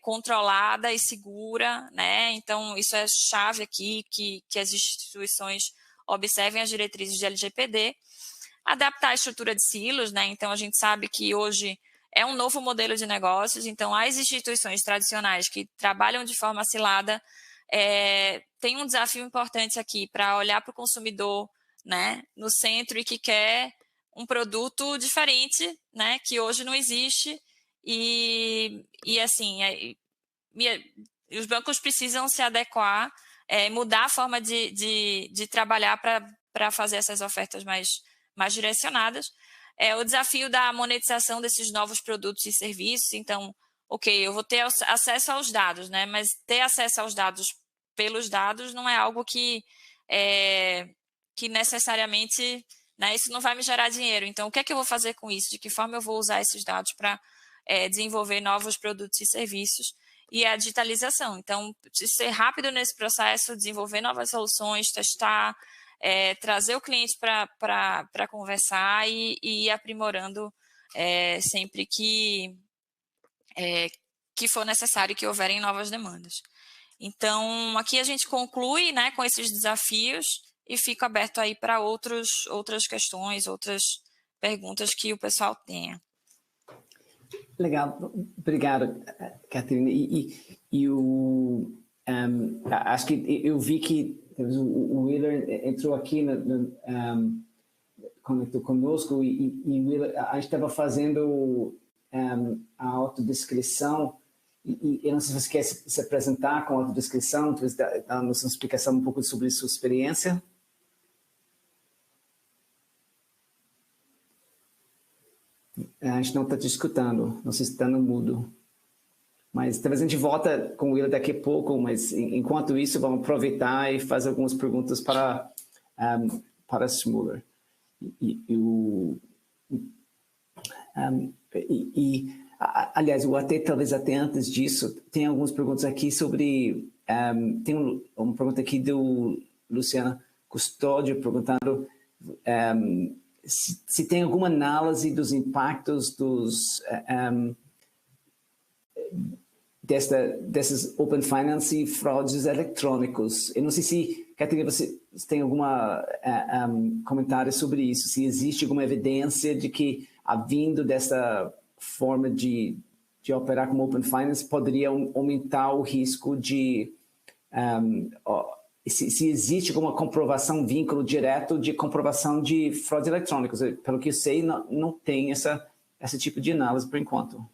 controlada e segura, né? Então, isso é chave aqui, que as instituições observem as diretrizes de LGPD. Adaptar a estrutura de silos, né? Então, a gente sabe que hoje é um novo modelo de negócios, então as instituições tradicionais que trabalham de forma acilada têm um desafio importante aqui para olhar para o consumidor, né, no centro e que quer um produto diferente, né, que hoje não existe e assim, os bancos precisam se adequar mudar a forma de trabalhar para fazer essas ofertas mais direcionadas. O desafio da monetização desses novos produtos e serviços. Então, ok, eu vou ter acesso aos dados, né? Mas ter acesso aos dados pelos dados não é algo que necessariamente, né, isso não vai me gerar dinheiro. Então, o que é que eu vou fazer com isso? De que forma eu vou usar esses dados para desenvolver novos produtos e serviços? E a digitalização. Então, de ser rápido nesse processo, desenvolver novas soluções, testar, trazer o cliente para conversar e ir aprimorando sempre que for necessário, que houverem novas demandas. Então, aqui a gente conclui, né, com esses desafios e fica aberto aí para outras questões, outras perguntas que o pessoal tenha. Legal, obrigado, Catarina. Acho que eu vi que o Willer entrou aqui, conectou conosco, e Willer, a gente estava fazendo a autodescrição, e eu não sei se você quer se apresentar com a autodescrição, dar-nos uma explicação um pouco sobre sua experiência. A gente não está te escutando, não sei se está no mudo. Mas talvez a gente volta com o Willer daqui a pouco, mas enquanto isso, vamos aproveitar e fazer algumas perguntas para Smuller. Aliás, talvez até antes disso, tem algumas perguntas aqui sobre... tem uma pergunta aqui do Luciana Custódio perguntando se tem alguma análise dos impactos dessas Open Finance e fraudes eletrônicos. Eu não sei se, Catarina, você tem algum comentário sobre isso, se existe alguma evidência de que, vindo dessa forma de operar como Open Finance, poderia aumentar o risco de... se existe alguma comprovação, vínculo direto de comprovação de fraudes eletrônicas. Pelo que eu sei, não tem esse tipo de análise por enquanto.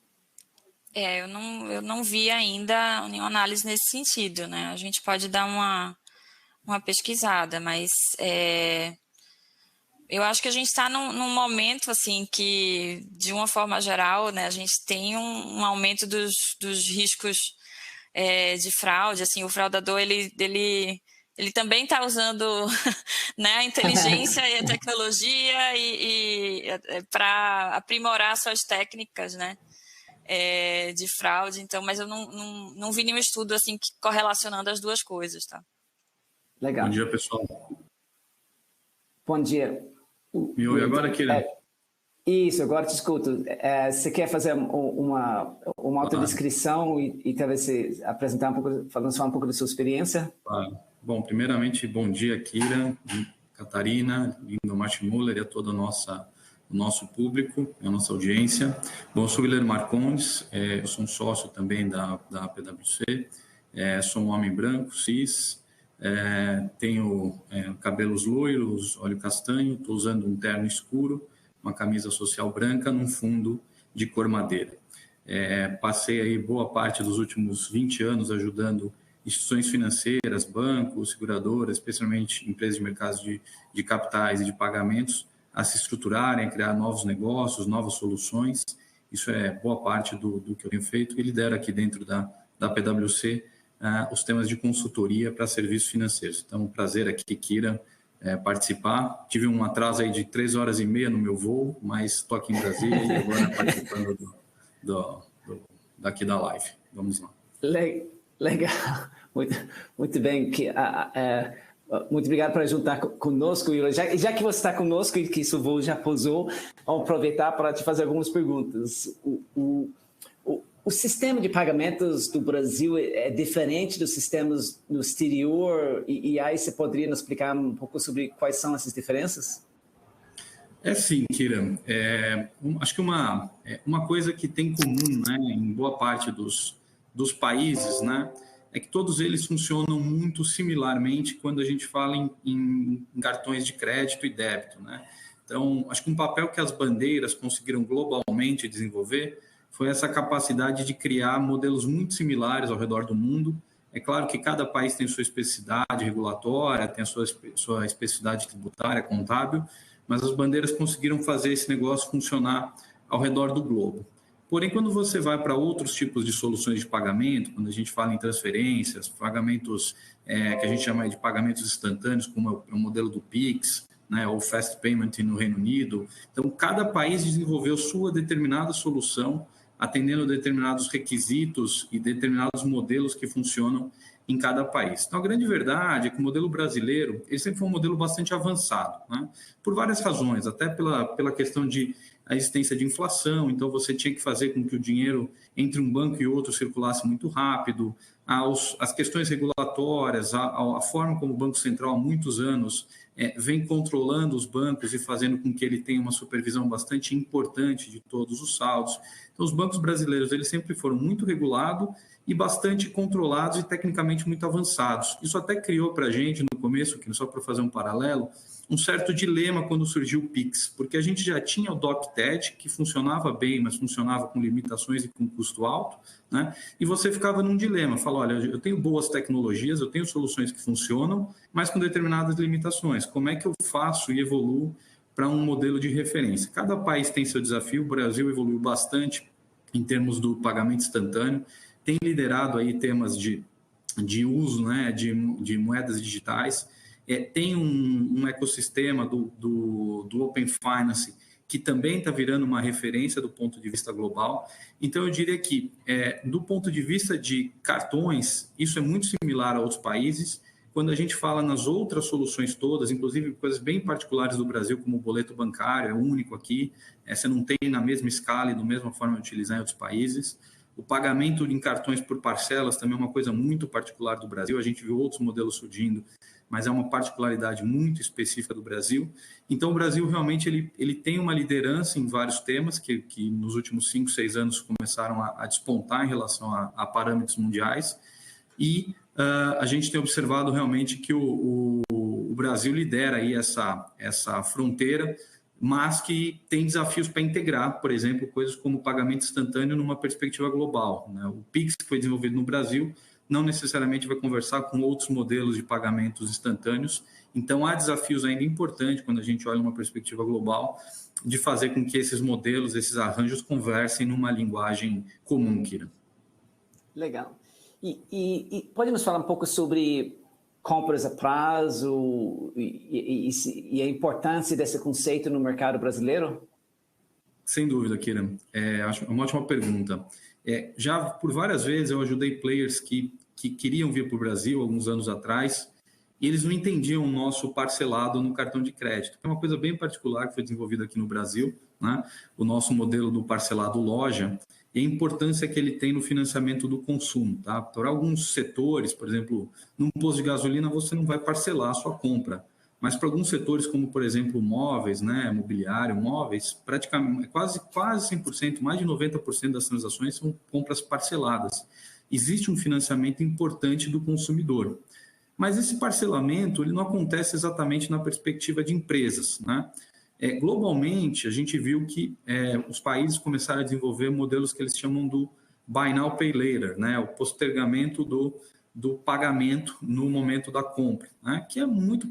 Eu não vi ainda nenhuma análise nesse sentido, né? A gente pode dar uma pesquisada, mas eu acho que a gente está num momento assim que, de uma forma geral, né, a gente tem um aumento dos riscos de fraude. Assim, o fraudador ele também está usando, né, a inteligência e a tecnologia para aprimorar suas técnicas, né, de fraude. Então, mas eu não vi nenhum estudo assim correlacionando as duas coisas, tá? Legal. Bom dia, pessoal. Bom dia. Me ouve agora, Kira? Isso, agora te escuto. Você quer fazer uma autodescrição e talvez apresentar falar um pouco da sua experiência? Claro. Bom, primeiramente, bom dia, Kira, Catarina, Lindo Martin Muller e a todo o nosso público, a nossa audiência. Bom, eu sou o Willer Marcondes, eu sou um sócio também da PwC, sou um homem branco, cis, tenho cabelos loiros, olho castanho, estou usando um terno escuro, uma camisa social branca num fundo de cor madeira. Passei aí boa parte dos últimos 20 anos ajudando instituições financeiras, bancos, seguradoras, especialmente empresas de mercados de capitais e de pagamentos, a se estruturarem, a criar novos negócios, novas soluções. Isso é boa parte do que eu tenho feito, e lidero aqui dentro da PwC os temas de consultoria para serviços financeiros. Então, um prazer aqui, Kira, participar. Tive um atraso aí de 3 horas e meia no meu voo, mas estou aqui em Brasília e agora participando daqui da live. Vamos lá. Legal, muito bem. Muito obrigado por juntar conosco. Já que você está conosco e que seu voo já pousou, vamos aproveitar para te fazer algumas perguntas. O sistema de pagamentos do Brasil é diferente dos sistemas no exterior? E aí você poderia nos explicar um pouco sobre quais são essas diferenças? Sim, Kira. Acho que uma coisa que tem em comum, né, em boa parte dos países, né, é que todos eles funcionam muito similarmente quando a gente fala em cartões de crédito e débito, né? Então, acho que um papel que as bandeiras conseguiram globalmente desenvolver foi essa capacidade de criar modelos muito similares ao redor do mundo É claro que cada país tem sua especificidade regulatória, tem a sua especificidade tributária, contábil, mas as bandeiras conseguiram fazer esse negócio funcionar ao redor do globo. Porém, quando você vai para outros tipos de soluções de pagamento, quando a gente fala em transferências, pagamentos que a gente chama de pagamentos instantâneos, como é o modelo do Pix, né, ou Fast Payment no Reino Unido, então cada país desenvolveu sua determinada solução, atendendo determinados requisitos e determinados modelos que funcionam em cada país. Então, a grande verdade é que o modelo brasileiro ele sempre foi um modelo bastante avançado, né? Por várias razões, até pela questão de a existência de inflação, então você tinha que fazer com que o dinheiro entre um banco e outro circulasse muito rápido, as questões regulatórias, a forma como o Banco Central há muitos anos vem controlando os bancos e fazendo com que ele tenha uma supervisão bastante importante de todos os saldos. Então, os bancos brasileiros eles sempre foram muito regulados e bastante controlados e tecnicamente muito avançados. Isso até criou para a gente, no começo, só para fazer um paralelo, um certo dilema quando surgiu o Pix, porque a gente já tinha o DocTed, que funcionava bem, mas funcionava com limitações e com custo alto, né? E você ficava num dilema, fala, olha, eu tenho boas tecnologias, eu tenho soluções que funcionam, mas com determinadas limitações. Como é que eu faço e evoluo para um modelo de referência? Cada país tem seu desafio, o Brasil evoluiu bastante em termos do pagamento instantâneo, tem liderado aí temas de uso, né, de moedas digitais, tem um ecossistema do Open Finance que também está virando uma referência do ponto de vista global. Então, eu diria que, do ponto de vista de cartões, isso é muito similar a outros países. Quando a gente fala nas outras soluções todas, inclusive coisas bem particulares do Brasil, como o boleto bancário, é único aqui, você não tem na mesma escala e da mesma forma de utilizar em outros países. O pagamento em cartões por parcelas também é uma coisa muito particular do Brasil. A gente viu outros modelos surgindo, mas é uma particularidade muito específica do Brasil. Então, o Brasil realmente ele tem uma liderança em vários temas que nos últimos 5, 6 anos começaram a despontar em relação a parâmetros mundiais. E a gente tem observado realmente que o Brasil lidera aí essa fronteira, mas que tem desafios para integrar, por exemplo, coisas como pagamento instantâneo numa perspectiva global, né? O Pix, que foi desenvolvido no Brasil, não necessariamente vai conversar com outros modelos de pagamentos instantâneos. Então, há desafios ainda importantes, quando a gente olha uma perspectiva global, de fazer com que esses modelos, esses arranjos, conversem numa linguagem comum, Kira. Legal. E pode nos falar um pouco sobre compras a prazo e a importância desse conceito no mercado brasileiro? Sem dúvida, Kira. Acho uma ótima pergunta. Já por várias vezes eu ajudei players que queriam vir para o Brasil alguns anos atrás e eles não entendiam o nosso parcelado no cartão de crédito. É uma coisa bem particular que foi desenvolvida aqui no Brasil, né? O nosso modelo do parcelado loja e a importância que ele tem no financiamento do consumo. Tá? Para alguns setores, por exemplo, num posto de gasolina você não vai parcelar a sua compra, mas para alguns setores como, por exemplo, móveis, né, mobiliário, móveis, praticamente quase 100%, mais de 90% das transações são compras parceladas. Existe um financiamento importante do consumidor. Mas esse parcelamento ele não acontece exatamente na perspectiva de empresas, né? Globalmente, a gente viu que os países começaram a desenvolver modelos que eles chamam do Buy Now, Pay Later, né? O postergamento do pagamento no momento da compra, né? Que é muito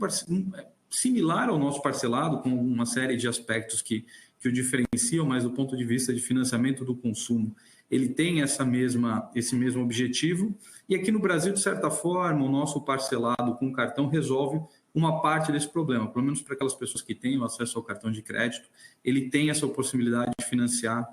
similar ao nosso parcelado, com uma série de aspectos que o diferenciam, mas do ponto de vista de financiamento do consumo, ele tem esse mesmo objetivo. E aqui no Brasil, de certa forma, o nosso parcelado com cartão resolve uma parte desse problema, pelo menos para aquelas pessoas que têm acesso ao cartão de crédito, ele tem essa possibilidade de financiar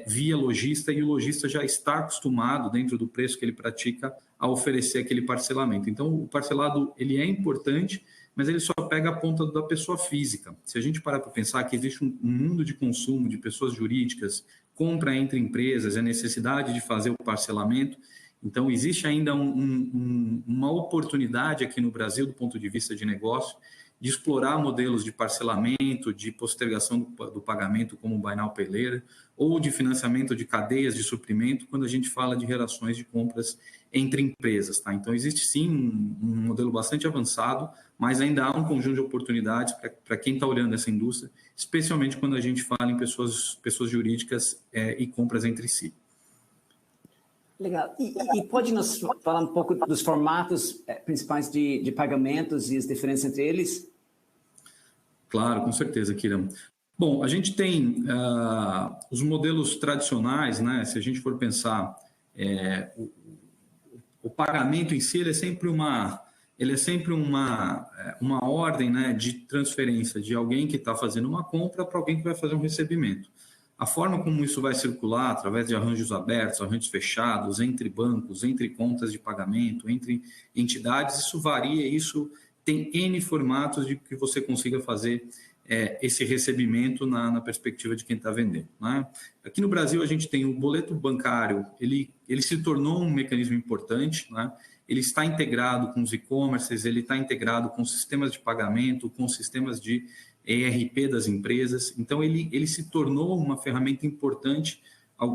via lojista e o lojista já está acostumado, dentro do preço que ele pratica, a oferecer aquele parcelamento. Então, o parcelado ele é importante, mas ele só pega a ponta da pessoa física. Se a gente parar para pensar que existe um mundo de consumo de pessoas jurídicas, compra entre empresas, a necessidade de fazer o parcelamento, então existe ainda uma oportunidade aqui no Brasil, do ponto de vista de negócio, de explorar modelos de parcelamento, de postergação do pagamento como o Buy Now, Pay Later, ou de financiamento de cadeias de suprimento, quando a gente fala de relações de compras entre empresas. Tá? Então, existe sim um modelo bastante avançado, mas ainda há um conjunto de oportunidades para quem está olhando essa indústria, especialmente quando a gente fala em pessoas jurídicas e compras entre si. Legal. E pode nos falar um pouco dos formatos principais de pagamentos e as diferenças entre eles? Claro, com certeza, Kira. Bom, a gente tem os modelos tradicionais, né? Se a gente for pensar, o pagamento em si ele é sempre uma ordem, né, de transferência de alguém que está fazendo uma compra para alguém que vai fazer um recebimento. A forma como isso vai circular, através de arranjos abertos, arranjos fechados, entre bancos, entre contas de pagamento, entre entidades, isso varia, isso tem N formatos de que você consiga fazer esse recebimento na perspectiva de quem está vendendo, né? Aqui no Brasil, a gente tem o boleto bancário, ele se tornou um mecanismo importante, né? Ele está integrado com os e-commerces, ele está integrado com sistemas de pagamento, com sistemas de ERP das empresas. Então, ele se tornou uma ferramenta importante.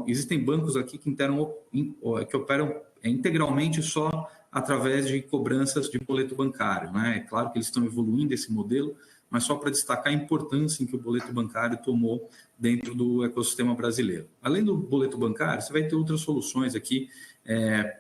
Existem bancos aqui que operam integralmente só através de cobranças de boleto bancário, né? É claro que eles estão evoluindo esse modelo, mas só para destacar a importância em que o boleto bancário tomou dentro do ecossistema brasileiro. Além do boleto bancário, você vai ter outras soluções aqui,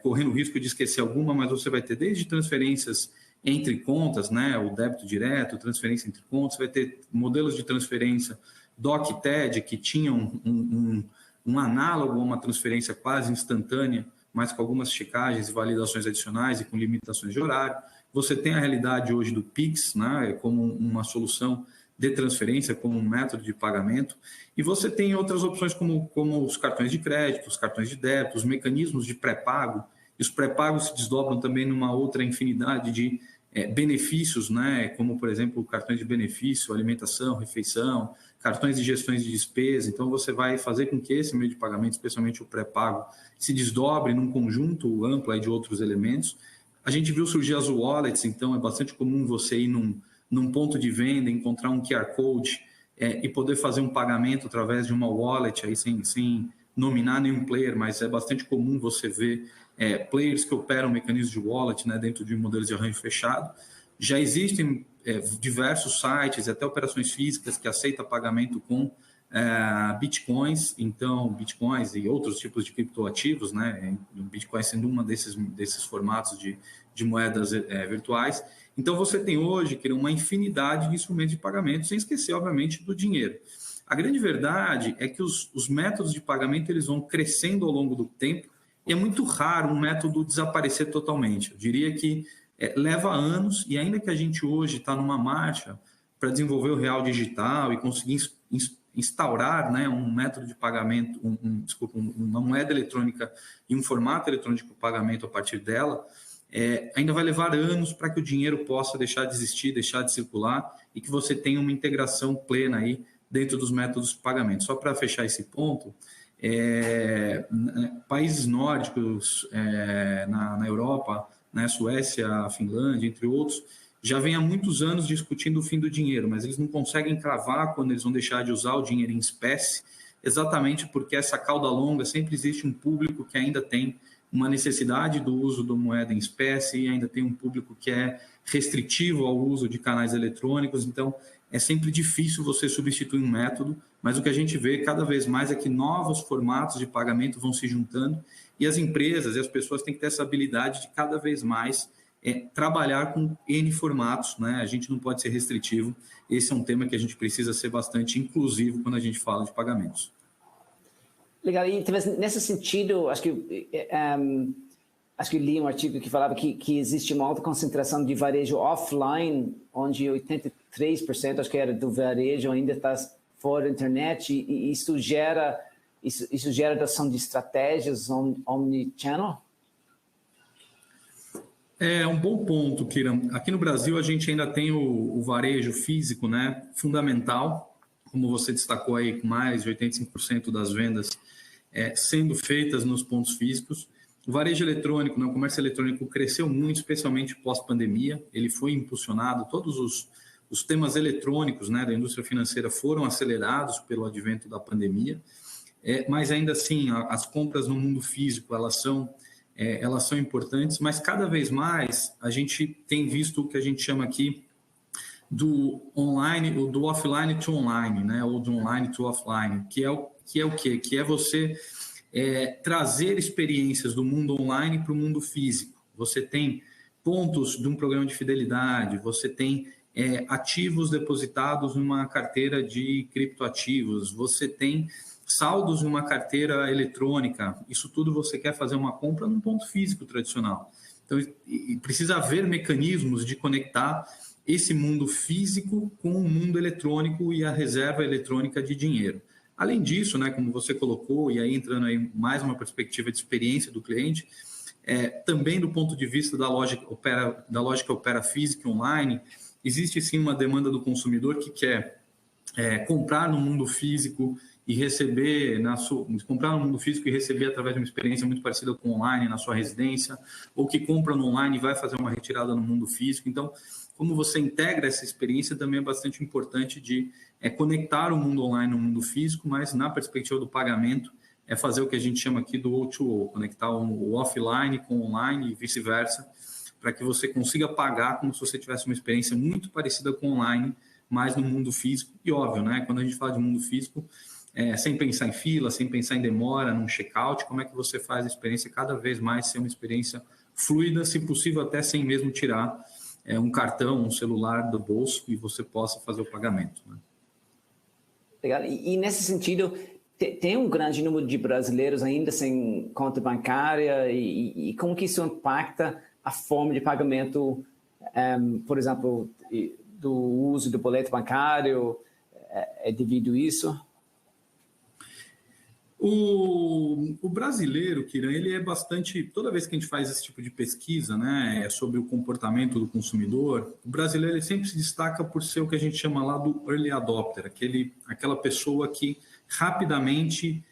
correndo o risco de esquecer alguma, mas você vai ter desde transferências entre contas, né, o débito direto, transferência entre contas, você vai ter modelos de transferência DOC e TED, que tinham um análogo a uma transferência quase instantânea, mas com algumas checagens e validações adicionais e com limitações de horário. Você tem a realidade hoje do Pix, né, como uma solução de transferência, como um método de pagamento, e você tem outras opções como os cartões de crédito, os cartões de débito, os mecanismos de pré-pago, e os pré-pagos se desdobram também numa outra infinidade de benefícios, né, como, por exemplo, cartões de benefício, alimentação, refeição, cartões de gestões de despesa. Então, você vai fazer com que esse meio de pagamento, especialmente o pré-pago, se desdobre num conjunto amplo aí de outros elementos. A gente viu surgir as wallets, então é bastante comum você ir num ponto de venda, encontrar um QR Code e poder fazer um pagamento através de uma wallet, aí sem nominar nenhum player, mas é bastante comum você ver players que operam mecanismos de wallet, né, dentro de modelos de arranjo fechado. Já existem diversos sites, até operações físicas que aceitam pagamento com bitcoins, então bitcoins e outros tipos de criptoativos, né, bitcoin sendo uma desses formatos de moedas virtuais. Então você tem hoje uma infinidade de instrumentos de pagamento, sem esquecer, obviamente, do dinheiro. A grande verdade é que os métodos de pagamento eles vão crescendo ao longo do tempo e é muito raro um método desaparecer totalmente. Eu diria que leva anos e ainda que a gente hoje está numa marcha para desenvolver o real digital e conseguir instaurar, né, um método de pagamento, uma moeda eletrônica e um formato eletrônico de pagamento a partir dela, ainda vai levar anos para que o dinheiro possa deixar de existir, deixar de circular e que você tenha uma integração plena aí dentro dos métodos de pagamento. Só para fechar esse ponto, países nórdicos na Europa, né, Suécia, Finlândia, entre outros, já vem há muitos anos discutindo o fim do dinheiro, mas eles não conseguem cravar quando eles vão deixar de usar o dinheiro em espécie, exatamente porque essa cauda longa sempre existe um público que ainda tem uma necessidade do uso da moeda em espécie, e ainda tem um público que é restritivo ao uso de canais eletrônicos, então é sempre difícil você substituir um método, mas o que a gente vê cada vez mais é que novos formatos de pagamento vão se juntando e as empresas e as pessoas têm que ter essa habilidade de cada vez mais trabalhar com N formatos, né? A gente não pode ser restritivo. Esse é um tema que a gente precisa ser bastante inclusivo quando a gente fala de pagamentos. Legal. E nesse sentido, acho que li um artigo que falava que existe uma alta concentração de varejo offline, onde 83%, acho que era do varejo, ainda está fora da internet, e isso gera adoção de estratégias omnichannel? É um bom ponto, Kiran. Aqui no Brasil, a gente ainda tem o varejo físico, né, fundamental, como você destacou aí, com mais de 85% das vendas sendo feitas nos pontos físicos. O varejo eletrônico, né, o comércio eletrônico cresceu muito, especialmente pós-pandemia. Ele foi impulsionado, todos os temas eletrônicos, né, da indústria financeira foram acelerados pelo advento da pandemia, mas ainda assim, as compras no mundo físico, elas são importantes, mas cada vez mais a gente tem visto o que a gente chama aqui do online, do offline to online, né, ou do online to offline, que é o quê? Que é você trazer experiências do mundo online para o mundo físico. Você tem pontos de um programa de fidelidade, você tem ativos depositados numa carteira de criptoativos, você tem saldos numa carteira eletrônica. Isso tudo você quer fazer uma compra num ponto físico tradicional. Então, precisa haver mecanismos de conectar esse mundo físico com o mundo eletrônico e a reserva eletrônica de dinheiro. Além disso, né, como você colocou, e aí entrando aí mais uma perspectiva de experiência do cliente, também do ponto de vista da lógica opera física e online, existe sim uma demanda do consumidor que quer comprar no mundo físico e receber através de uma experiência muito parecida com online na sua residência, ou que compra no online e vai fazer uma retirada no mundo físico. Então, como você integra essa experiência também é bastante importante de conectar o mundo online no mundo físico, mas na perspectiva do pagamento é fazer o que a gente chama aqui do O2O, conectar o offline com o online e vice-versa, para que você consiga pagar como se você tivesse uma experiência muito parecida com o online, mas no mundo físico. E óbvio, né? Quando a gente fala de mundo físico, sem pensar em fila, sem pensar em demora, num check-out, como é que você faz a experiência cada vez mais ser uma experiência fluida, se possível até sem mesmo tirar um cartão, um celular do bolso e você possa fazer o pagamento. Né? Legal. E nesse sentido, tem um grande número de brasileiros ainda sem conta bancária e como que isso impacta a forma de pagamento, por exemplo, do uso do boleto bancário, devido a isso? O brasileiro, Kiran, ele é bastante... Toda vez que a gente faz esse tipo de pesquisa, né, sobre o comportamento do consumidor, o brasileiro ele sempre se destaca por ser o que a gente chama lá do early adopter, aquela pessoa que rapidamente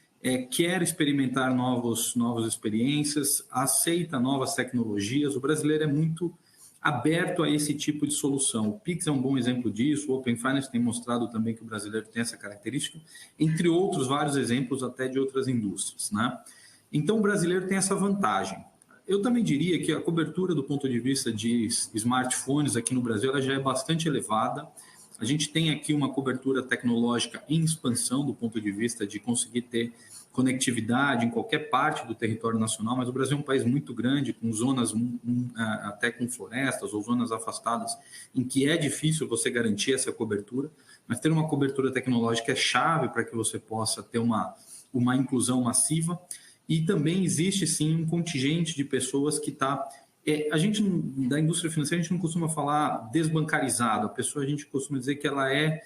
quer experimentar novas experiências, aceita novas tecnologias. O brasileiro é muito aberto a esse tipo de solução. O Pix é um bom exemplo disso, o Open Finance tem mostrado também que o brasileiro tem essa característica, entre outros vários exemplos até de outras indústrias. Né? Então, o brasileiro tem essa vantagem. Eu também diria que a cobertura do ponto de vista de smartphones aqui no Brasil ela já é bastante elevada. A gente tem aqui uma cobertura tecnológica em expansão do ponto de vista de conseguir ter conectividade em qualquer parte do território nacional, mas o Brasil é um país muito grande, com zonas até com florestas ou zonas afastadas, em que é difícil você garantir essa cobertura, mas ter uma cobertura tecnológica é chave para que você possa ter uma inclusão massiva. E também existe, sim, um contingente de pessoas que está... a gente, da indústria financeira, a gente não costuma falar desbancarizada, a gente costuma dizer que ela é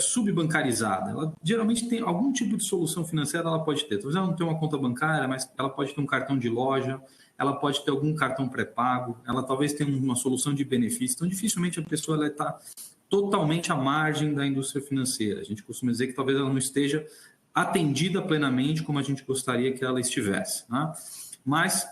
subbancarizada. Ela geralmente tem algum tipo de solução financeira, ela pode ter. Talvez ela não tenha uma conta bancária, mas ela pode ter um cartão de loja, ela pode ter algum cartão pré-pago, ela talvez tenha uma solução de benefício. Então, dificilmente a pessoa está totalmente à margem da indústria financeira. A gente costuma dizer que talvez ela não esteja atendida plenamente como a gente gostaria que ela estivesse. Né? Mas,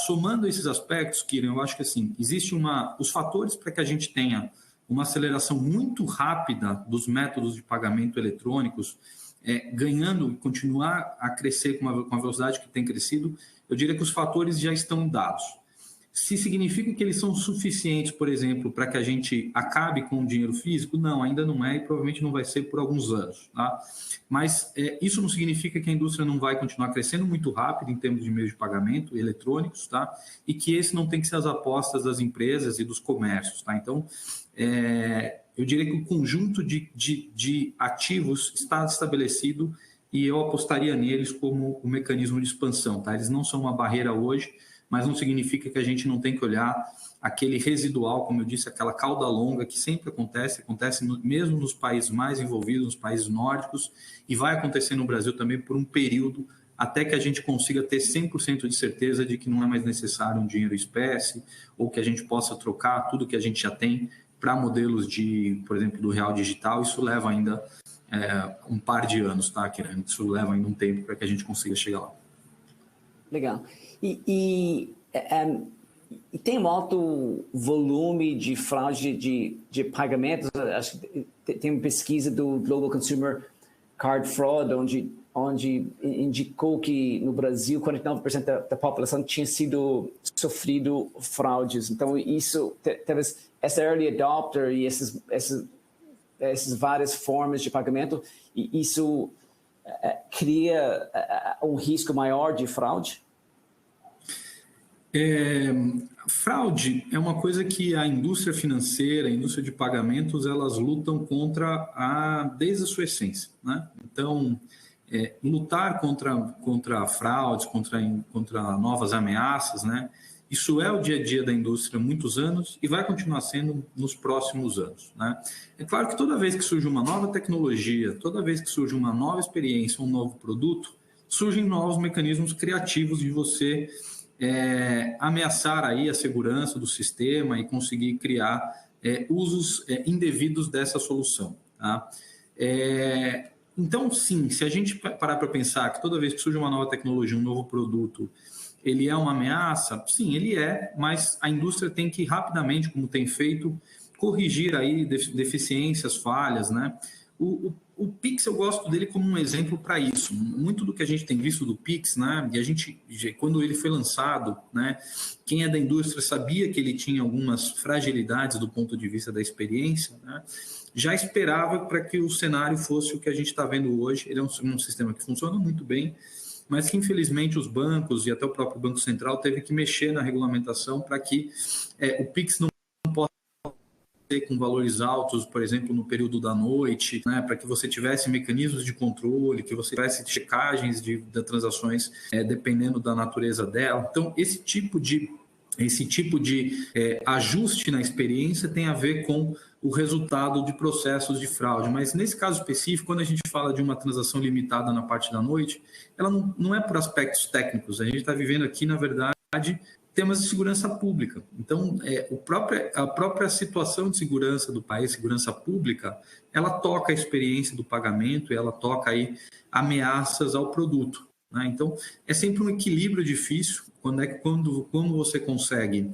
somando esses aspectos, Kiran, eu acho que assim, existe os fatores para que a gente tenha uma aceleração muito rápida dos métodos de pagamento eletrônicos, ganhando e continuar a crescer com a velocidade que tem crescido, eu diria que os fatores já estão dados. Se significa que eles são suficientes, por exemplo, para que a gente acabe com o dinheiro físico? Não, ainda não é e provavelmente não vai ser por alguns anos. Tá? Mas isso não significa que a indústria não vai continuar crescendo muito rápido em termos de meios de pagamento eletrônicos, tá? E que esse não tem que ser as apostas das empresas e dos comércios. Tá? Então, eu diria que o conjunto de ativos está estabelecido e eu apostaria neles como um mecanismo de expansão. Tá? Eles não são uma barreira hoje, mas não significa que a gente não tem que olhar aquele residual, como eu disse, aquela cauda longa que sempre acontece mesmo nos países mais envolvidos, nos países nórdicos, e vai acontecer no Brasil também por um período até que a gente consiga ter 100% de certeza de que não é mais necessário um dinheiro espécie ou que a gente possa trocar tudo que a gente já tem para modelos por exemplo, do real digital. Isso leva ainda um par de anos, tá, Kiran? Isso leva ainda um tempo para que a gente consiga chegar lá. Legal. E tem um alto volume de fraude de pagamentos. Acho que tem uma pesquisa do Global Consumer Card Fraud, onde indicou que no Brasil 49% da população tinha sofrido fraudes. Então, isso, talvez, essa early adopter e essas várias formas de pagamento, e isso cria um risco maior de fraude? Fraude é uma coisa que a indústria financeira, a indústria de pagamentos, elas lutam contra desde a sua essência, né? Então, lutar contra fraudes, contra novas ameaças, né? Isso é o dia a dia da indústria há muitos anos e vai continuar sendo nos próximos anos, né? É claro que toda vez que surge uma nova tecnologia, toda vez que surge uma nova experiência, um novo produto, surgem novos mecanismos criativos de você ameaçar aí a segurança do sistema e conseguir criar usos indevidos dessa solução, tá? Então, sim, se a gente parar para pensar que toda vez que surge uma nova tecnologia, um novo produto, ele é uma ameaça? Sim, ele é, mas a indústria tem que rapidamente, como tem feito, corrigir aí deficiências, falhas, né? O Pix, eu gosto dele como um exemplo para isso. Muito do que a gente tem visto do Pix, né? E a gente, quando ele foi lançado, né? Quem é da indústria sabia que ele tinha algumas fragilidades do ponto de vista da experiência, né? Já esperava para que o cenário fosse o que a gente está vendo hoje. Ele é um sistema que funciona muito bem, mas que infelizmente os bancos e até o próprio Banco Central teve que mexer na regulamentação para que o Pix não possa ser com valores altos, por exemplo, no período da noite, né, para que você tivesse mecanismos de controle, que você tivesse checagens de transações dependendo da natureza dela. Então, esse tipo de ajuste na experiência tem a ver com o resultado de processos de fraude. Mas nesse caso específico, quando a gente fala de uma transação limitada na parte da noite, ela não é por aspectos técnicos. A gente está vivendo aqui, na verdade, temas de segurança pública. Então, a própria situação de segurança do país, segurança pública, ela toca a experiência do pagamento e ela toca aí ameaças ao produto, né? Então, é sempre um equilíbrio difícil quando você consegue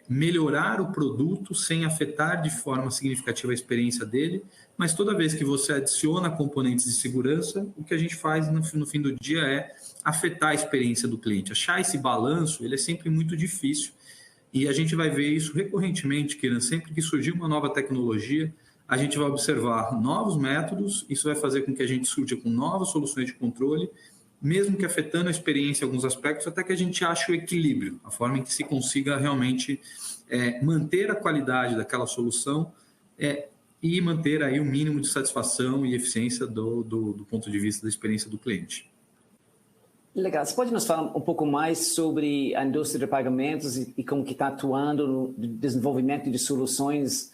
melhorar o produto sem afetar de forma significativa a experiência dele, mas toda vez que você adiciona componentes de segurança, o que a gente faz no fim do dia é afetar a experiência do cliente. Achar esse balanço, ele é sempre muito difícil e a gente vai ver isso recorrentemente, Kiran, sempre que surgir uma nova tecnologia, a gente vai observar novos métodos, isso vai fazer com que a gente surja com novas soluções de controle, mesmo que afetando a experiência em alguns aspectos, até que a gente ache o equilíbrio, a forma em que se consiga realmente manter a qualidade daquela solução e manter aí o mínimo de satisfação e eficiência do ponto de vista da experiência do cliente. Legal. Você pode nos falar um pouco mais sobre a indústria de pagamentos e como que está atuando no desenvolvimento de soluções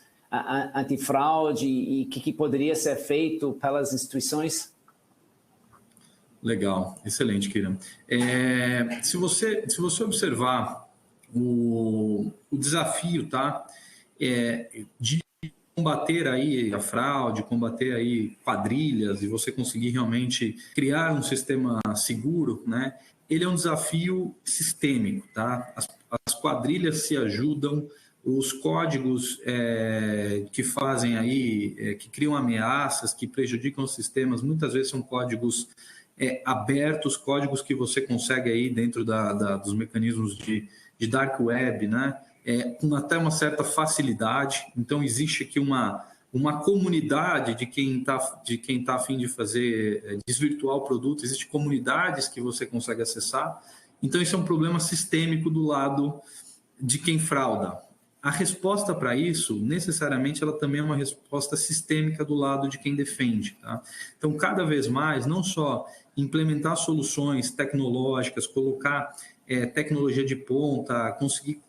antifraude e o que poderia ser feito pelas instituições? Legal, excelente, Kiran. Se você observar o desafio, tá, de combater aí a fraude, combater aí quadrilhas e você conseguir realmente criar um sistema seguro, né? Ele é um desafio sistêmico, tá? As quadrilhas se ajudam, os códigos que fazem aí, que criam ameaças, que prejudicam os sistemas, muitas vezes são códigos abertos, códigos que você consegue aí dentro dos mecanismos de dark web, né? Com até uma certa facilidade. Então existe aqui uma comunidade de quem tá a fim de fazer desvirtuar o produto, existem comunidades que você consegue acessar. Então isso é um problema sistêmico do lado de quem frauda. A resposta para isso, necessariamente, ela também é uma resposta sistêmica do lado de quem defende, tá? Então, cada vez mais, não só implementar soluções tecnológicas, colocar tecnologia de ponta, conseguir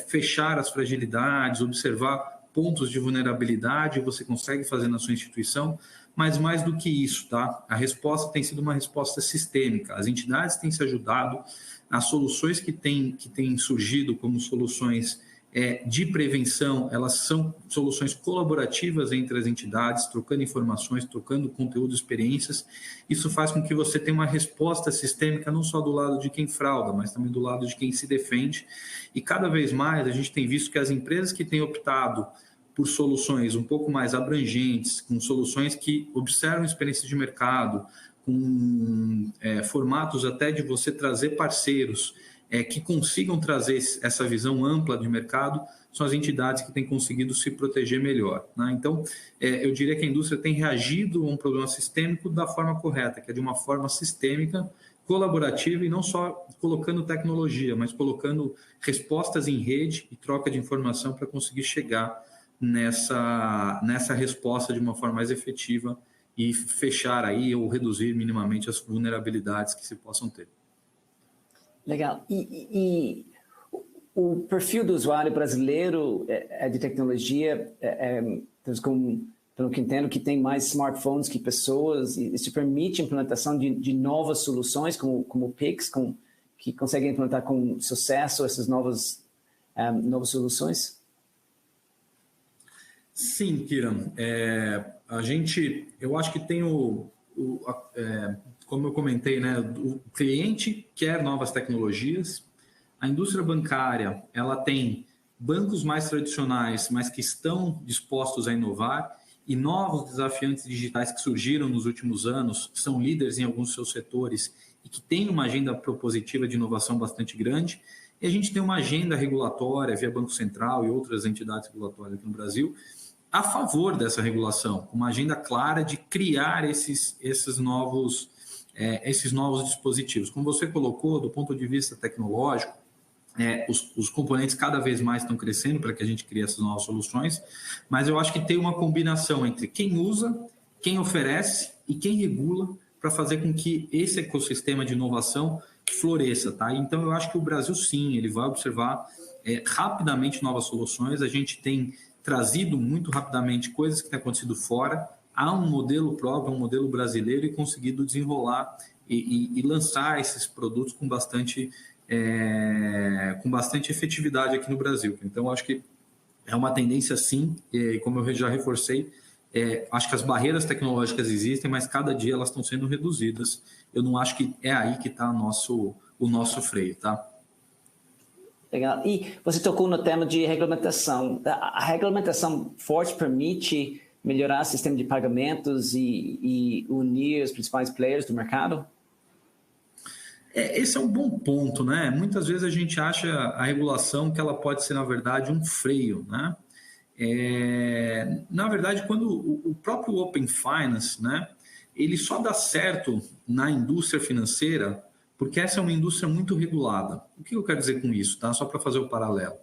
fechar as fragilidades, observar pontos de vulnerabilidade, você consegue fazer na sua instituição, mas mais do que isso, tá? A resposta tem sido uma resposta sistêmica. As entidades têm se ajudado, as soluções que têm surgido como soluções de prevenção, elas são soluções colaborativas entre as entidades, trocando informações, trocando conteúdo, experiências. Isso faz com que você tenha uma resposta sistêmica não só do lado de quem frauda, mas também do lado de quem se defende. E cada vez mais a gente tem visto que as empresas que têm optado por soluções um pouco mais abrangentes, com soluções que observam experiências de mercado, com formatos até de você trazer parceiros que consigam trazer essa visão ampla de mercado são as entidades que têm conseguido se proteger melhor, né? Então, eu diria que a indústria tem reagido a um problema sistêmico da forma correta, que é de uma forma sistêmica, colaborativa e não só colocando tecnologia, mas colocando respostas em rede e troca de informação para conseguir chegar nessa resposta de uma forma mais efetiva e fechar aí ou reduzir minimamente as vulnerabilidades que se possam ter. Legal. E o perfil do usuário brasileiro de tecnologia, pelo que entendo, que tem mais smartphones que pessoas, e isso permite a implementação de novas soluções, como o Pix, que conseguem implementar com sucesso essas novas soluções? Sim, Kiran. Eu acho que tem como eu comentei, né, o cliente quer novas tecnologias. A indústria bancária, ela tem bancos mais tradicionais, mas que estão dispostos a inovar, e novos desafiantes digitais que surgiram nos últimos anos, que são líderes em alguns seus setores e que têm uma agenda propositiva de inovação bastante grande. E a gente tem uma agenda regulatória via Banco Central e outras entidades regulatórias aqui no Brasil a favor dessa regulação, uma agenda clara de criar esses novos dispositivos. Como você colocou, do ponto de vista tecnológico, os componentes cada vez mais estão crescendo para que a gente crie essas novas soluções, mas eu acho que tem uma combinação entre quem usa, quem oferece e quem regula para fazer com que esse ecossistema de inovação floresça, tá? Então, eu acho que o Brasil, sim, ele vai observar rapidamente novas soluções. A gente tem trazido muito rapidamente coisas que têm acontecido fora, há um modelo próprio, um modelo brasileiro, e conseguido desenrolar e lançar esses produtos com bastante efetividade aqui no Brasil. Então, acho que é uma tendência, sim, e como eu já reforcei, acho que as barreiras tecnológicas existem, mas cada dia elas estão sendo reduzidas. Eu não acho que é aí que está o nosso freio, tá? Legal. E você tocou no tema de regulamentação. A regulamentação forte permite melhorar o sistema de pagamentos e unir os principais players do mercado? Esse é um bom ponto, né? Muitas vezes a gente acha a regulação que ela pode ser, na verdade, um freio, né? Na verdade, quando o próprio Open Finance, né, ele só dá certo na indústria financeira porque essa é uma indústria muito regulada. O que eu quero dizer com isso, tá? Só para fazer o paralelo.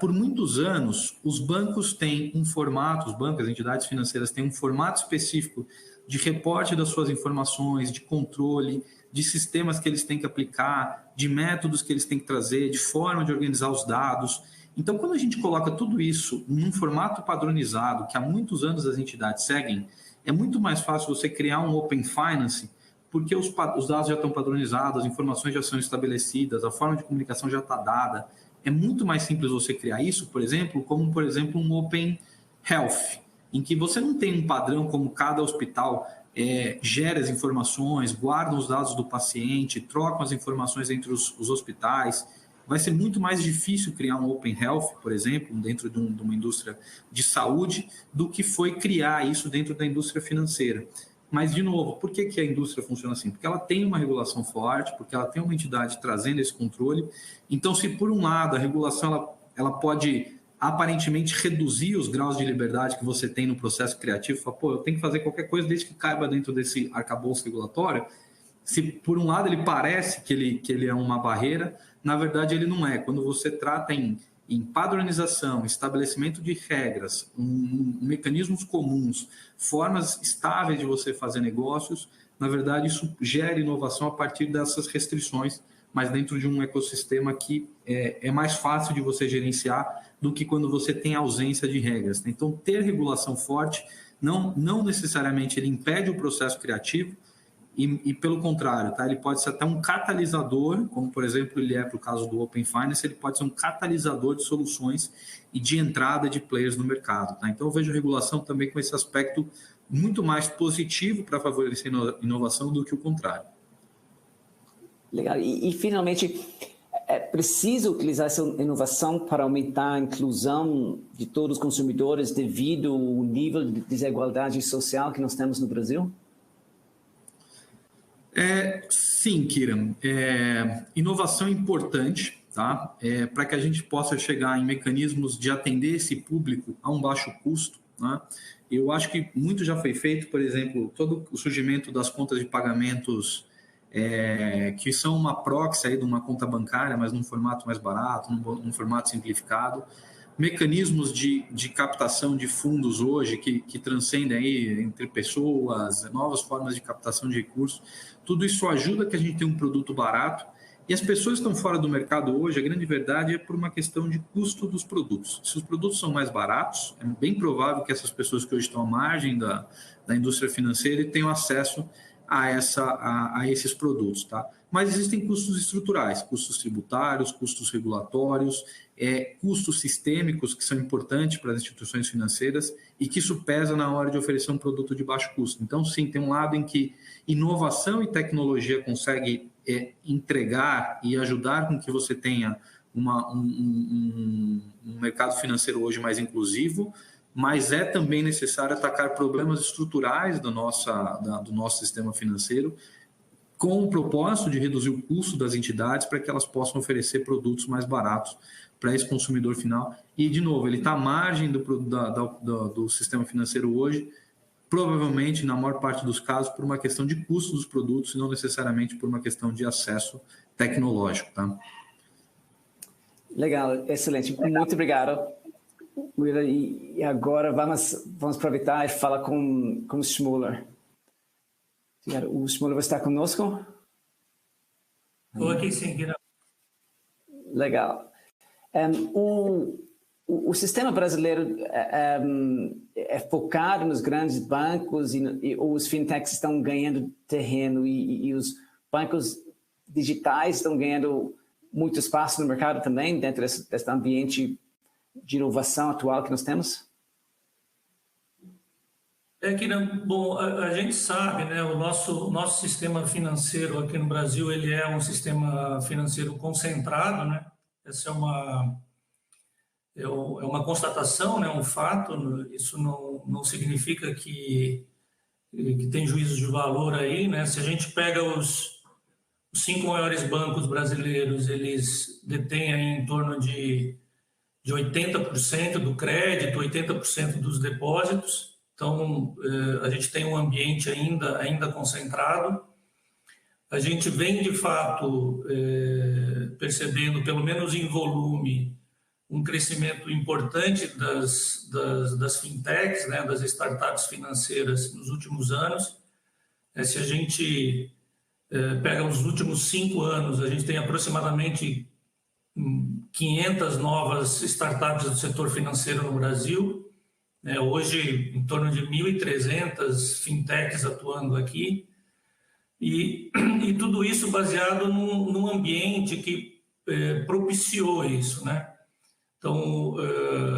Por muitos anos, os bancos têm um formato, os bancos, as entidades financeiras têm um formato específico de reporte das suas informações, de controle, de sistemas que eles têm que aplicar, de métodos que eles têm que trazer, de forma de organizar os dados. Então, quando a gente coloca tudo isso num formato padronizado, que há muitos anos as entidades seguem, é muito mais fácil você criar um Open Finance, porque os dados já estão padronizados, as informações já são estabelecidas, a forma de comunicação já está dada. É muito mais simples você criar isso, por exemplo, como, por exemplo, um Open Health, em que você não tem um padrão como cada hospital gera as informações, guarda os dados do paciente, troca as informações entre os hospitais. Vai ser muito mais difícil criar um Open Health, por exemplo, dentro de uma indústria de saúde, do que foi criar isso dentro da indústria financeira. Mas, de novo, por que a indústria funciona assim? Porque ela tem uma regulação forte, porque ela tem uma entidade trazendo esse controle. Então, se por um lado a regulação ela pode aparentemente reduzir os graus de liberdade que você tem no processo criativo, fala, eu tenho que fazer qualquer coisa desde que caiba dentro desse arcabouço regulatório. Se por um lado ele parece que ele é uma barreira, na verdade ele não é. Quando você trata em padronização, estabelecimento de regras, mecanismos comuns, formas estáveis de você fazer negócios, na verdade isso gera inovação a partir dessas restrições, mas dentro de um ecossistema que é mais fácil de você gerenciar do que quando você tem ausência de regras. Então, ter regulação forte não necessariamente ele impede o processo criativo, e pelo contrário, tá? Ele pode ser até um catalisador, como por exemplo ele para o caso do Open Finance, ele pode ser um catalisador de soluções e de entrada de players no mercado. Tá? Então eu vejo a regulação também com esse aspecto muito mais positivo para favorecer a inovação do que o contrário. Legal. E finalmente, é preciso utilizar essa inovação para aumentar a inclusão de todos os consumidores devido ao nível de desigualdade social que nós temos no Brasil? Sim, Kiran. Inovação é importante, tá? Para que a gente possa chegar em mecanismos de atender esse público a um baixo custo, né? Eu acho que muito já foi feito, por exemplo, todo o surgimento das contas de pagamentos que são uma proxy aí de uma conta bancária, mas num formato mais barato, num formato simplificado. Mecanismos de captação de fundos hoje que transcendem aí entre pessoas, novas formas de captação de recursos. Tudo isso ajuda que a gente tenha um produto barato. E as pessoas que estão fora do mercado hoje, a grande verdade é por uma questão de custo dos produtos. Se os produtos são mais baratos, é bem provável que essas pessoas que hoje estão à margem da indústria financeira tenham acesso a esses produtos, tá? Mas existem custos estruturais, custos tributários, custos regulatórios, custos sistêmicos que são importantes para as instituições financeiras e que isso pesa na hora de oferecer um produto de baixo custo. Então, sim, tem um lado em que inovação e tecnologia consegue entregar e ajudar com que você tenha um mercado financeiro hoje mais inclusivo, mas é também necessário atacar problemas estruturais do nosso sistema financeiro com o propósito de reduzir o custo das entidades para que elas possam oferecer produtos mais baratos para esse consumidor final. E, de novo, ele está à margem do sistema financeiro hoje, provavelmente, na maior parte dos casos, por uma questão de custo dos produtos e não necessariamente por uma questão de acesso tecnológico. Tá? Legal, excelente. Muito obrigado, Willa. E agora vamos aproveitar e falar com o Shmuler. O Shmuler vai estar conosco? Estou aqui sim, Guilherme. Legal. O sistema brasileiro é focado nos grandes bancos e os fintechs estão ganhando terreno e os bancos digitais estão ganhando muito espaço no mercado também, dentro desse ambiente de inovação atual que nós temos? Bom, a gente sabe, né, o nosso sistema financeiro aqui no Brasil, ele é um sistema financeiro concentrado, né? Essa é uma constatação, né, um fato. Isso não significa que tem juízo de valor aí, né? Se a gente pega os 5 maiores bancos brasileiros, eles detêm aí em torno de 80% do crédito, 80% dos depósitos. Então, a gente tem um ambiente ainda concentrado. A gente vem, de fato, percebendo, pelo menos em volume, um crescimento importante das fintechs, né, das startups financeiras nos últimos anos. Se a gente pega os últimos 5 anos, a gente tem aproximadamente 500 novas startups do setor financeiro no Brasil. Hoje, em torno de 1.300 fintechs atuando aqui, e tudo isso baseado num ambiente que propiciou isso, né? Então,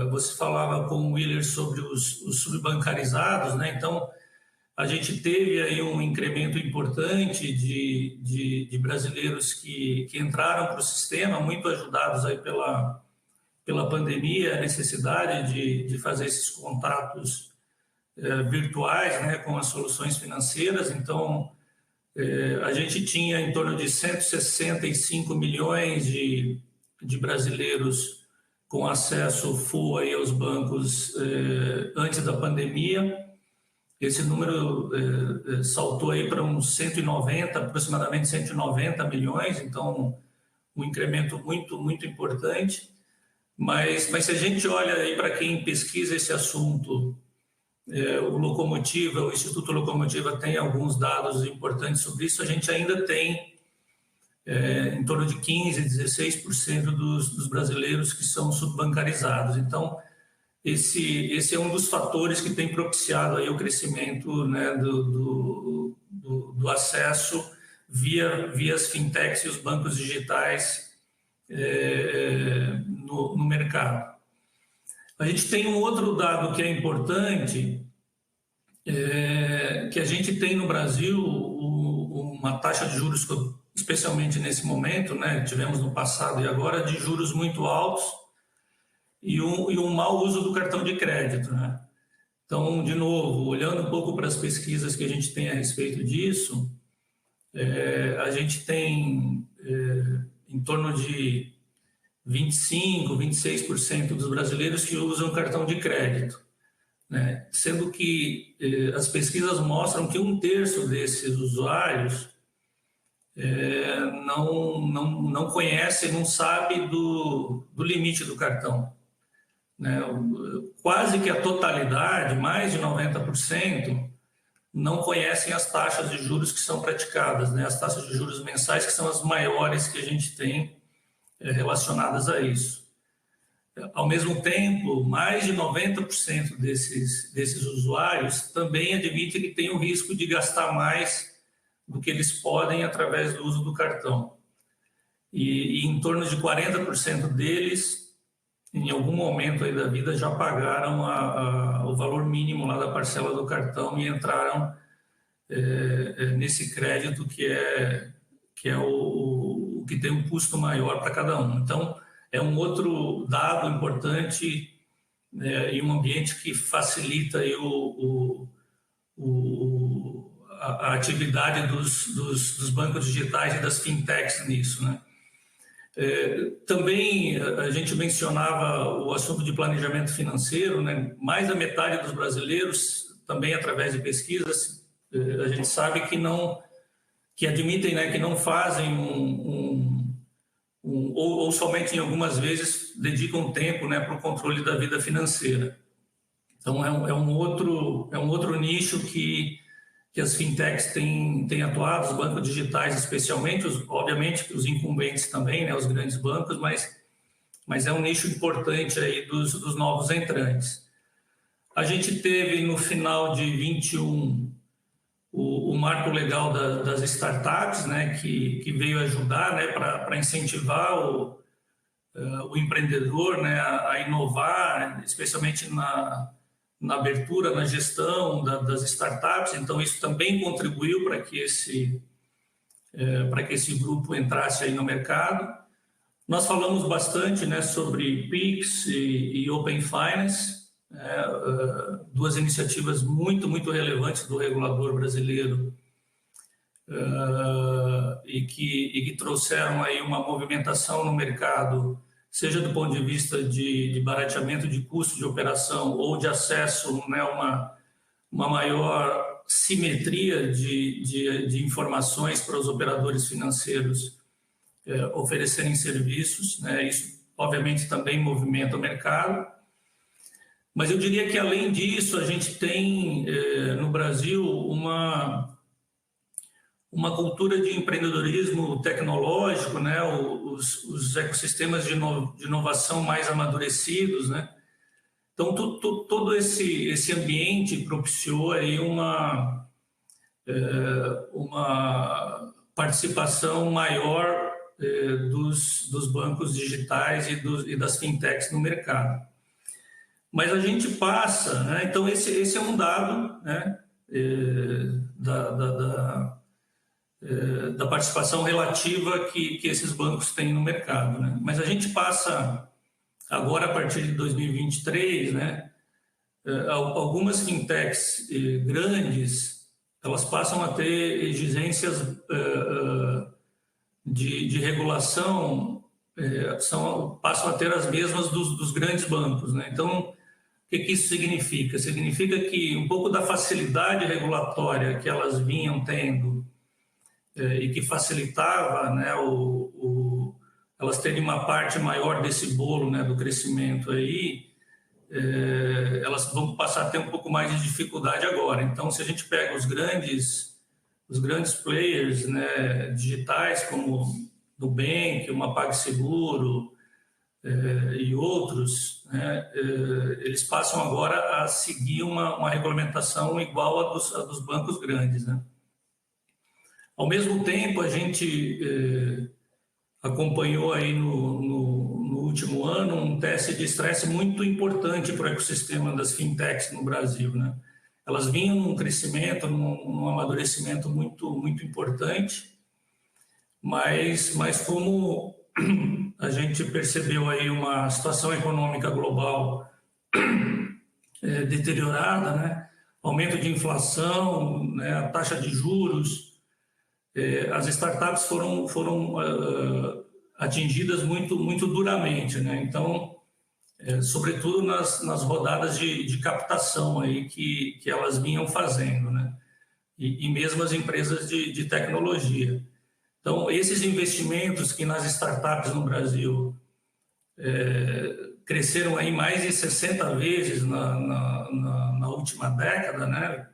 você falava com o Willer sobre os subbancarizados, né? Então, a gente teve aí um incremento importante de brasileiros que entraram para o sistema, muito ajudados aí pela pandemia, a necessidade de fazer esses contatos virtuais, né, com as soluções financeiras. Então, a gente tinha em torno de 165 milhões de brasileiros com acesso full aí aos bancos antes da pandemia. Esse número saltou aí para uns aproximadamente 190 milhões, então um incremento muito importante. Mas se a gente olha aí para quem pesquisa esse assunto, o Instituto Locomotiva tem alguns dados importantes sobre isso. A gente ainda tem em torno de 15%, 16% dos brasileiros que são subbancarizados. Então, esse é um dos fatores que tem propiciado aí o crescimento, né, do acesso via as fintechs e os bancos digitais no mercado. A gente tem um outro dado que é importante, que a gente tem no Brasil uma taxa de juros, especialmente nesse momento, né, tivemos no passado e agora, de juros muito altos e um mau uso do cartão de crédito, né? Então, de novo, olhando um pouco para as pesquisas que a gente tem a respeito disso, a gente tem em torno de 25%, 26% dos brasileiros que usam cartão de crédito, né? Sendo que as pesquisas mostram que 1/3 desses usuários não conhece, não sabe do limite do cartão, né? Quase que a totalidade, mais de 90%, não conhecem as taxas de juros que são praticadas, né? As taxas de juros mensais, que são as maiores que a gente tem relacionadas a isso. Ao mesmo tempo, mais de 90% desses usuários também admitem que tem o risco de gastar mais do que eles podem através do uso do cartão. E em torno de 40% deles, em algum momento aí da vida, já pagaram o valor mínimo lá da parcela do cartão e entraram nesse crédito que é o que tem um custo maior para cada um. Então, é um outro dado importante e um ambiente que facilita aí a atividade dos bancos digitais e das fintechs nisso, né? Também a gente mencionava o assunto de planejamento financeiro, né? Mais da metade dos brasileiros, também através de pesquisas, a gente sabe que admitem, né, que não fazem ou somente em algumas vezes dedicam tempo, né, para o controle da vida financeira. Então é um outro nicho que as fintechs têm atuado, os bancos digitais especialmente, obviamente os incumbentes também, né, os grandes bancos, mas é um nicho importante aí dos novos entrantes. A gente teve no final de 21 o marco legal das startups, né, que veio ajudar, né, para incentivar o empreendedor, né, a inovar, especialmente na abertura, na gestão das startups. Então, isso também contribuiu para que esse grupo entrasse aí no mercado. Nós falamos bastante, né, sobre PIX e Open Finance, duas iniciativas muito, muito relevantes do regulador brasileiro e que trouxeram aí uma movimentação no mercado, seja do ponto de vista de barateamento de custo de operação ou de acesso, né, uma maior simetria de informações para os operadores financeiros oferecerem serviços, né? Isso, obviamente, também movimenta o mercado. Mas eu diria que, além disso, a gente tem no Brasil uma cultura de empreendedorismo tecnológico, né? Os ecossistemas de inovação mais amadurecidos, né? Então, todo esse ambiente propiciou aí uma participação maior dos bancos digitais e das fintechs no mercado. Mas a gente passa, né? Então esse é um dado, né, da participação relativa que esses bancos têm no mercado, né? Mas a gente passa agora, a partir de 2023, né, algumas fintechs grandes, elas passam a ter exigências de regulação, passam a ter as mesmas dos grandes bancos, né? Então, o que isso significa? Significa que um pouco da facilidade regulatória que elas vinham tendo e que facilitava, né, elas terem uma parte maior desse bolo, né, do crescimento aí, elas vão passar a ter um pouco mais de dificuldade agora. Então, se a gente pega os grandes players, né, digitais, como Nubank, uma PagSeguro e outros, né, eles passam agora a seguir uma regulamentação igual a dos bancos grandes, né? Ao mesmo tempo, a gente acompanhou aí no último ano um teste de estresse muito importante para o ecossistema das fintechs no Brasil, né? Elas vinham num crescimento, num amadurecimento muito, muito importante, mas como a gente percebeu aí uma situação econômica global deteriorada, né? Aumento de inflação, né? A taxa de juros, as startups foram atingidas muito duramente, né? Então, sobretudo nas rodadas de captação aí que elas vinham fazendo, né? E mesmo as empresas de tecnologia. Então, esses investimentos que nas startups no Brasil cresceram aí mais de 60 vezes na última década, né?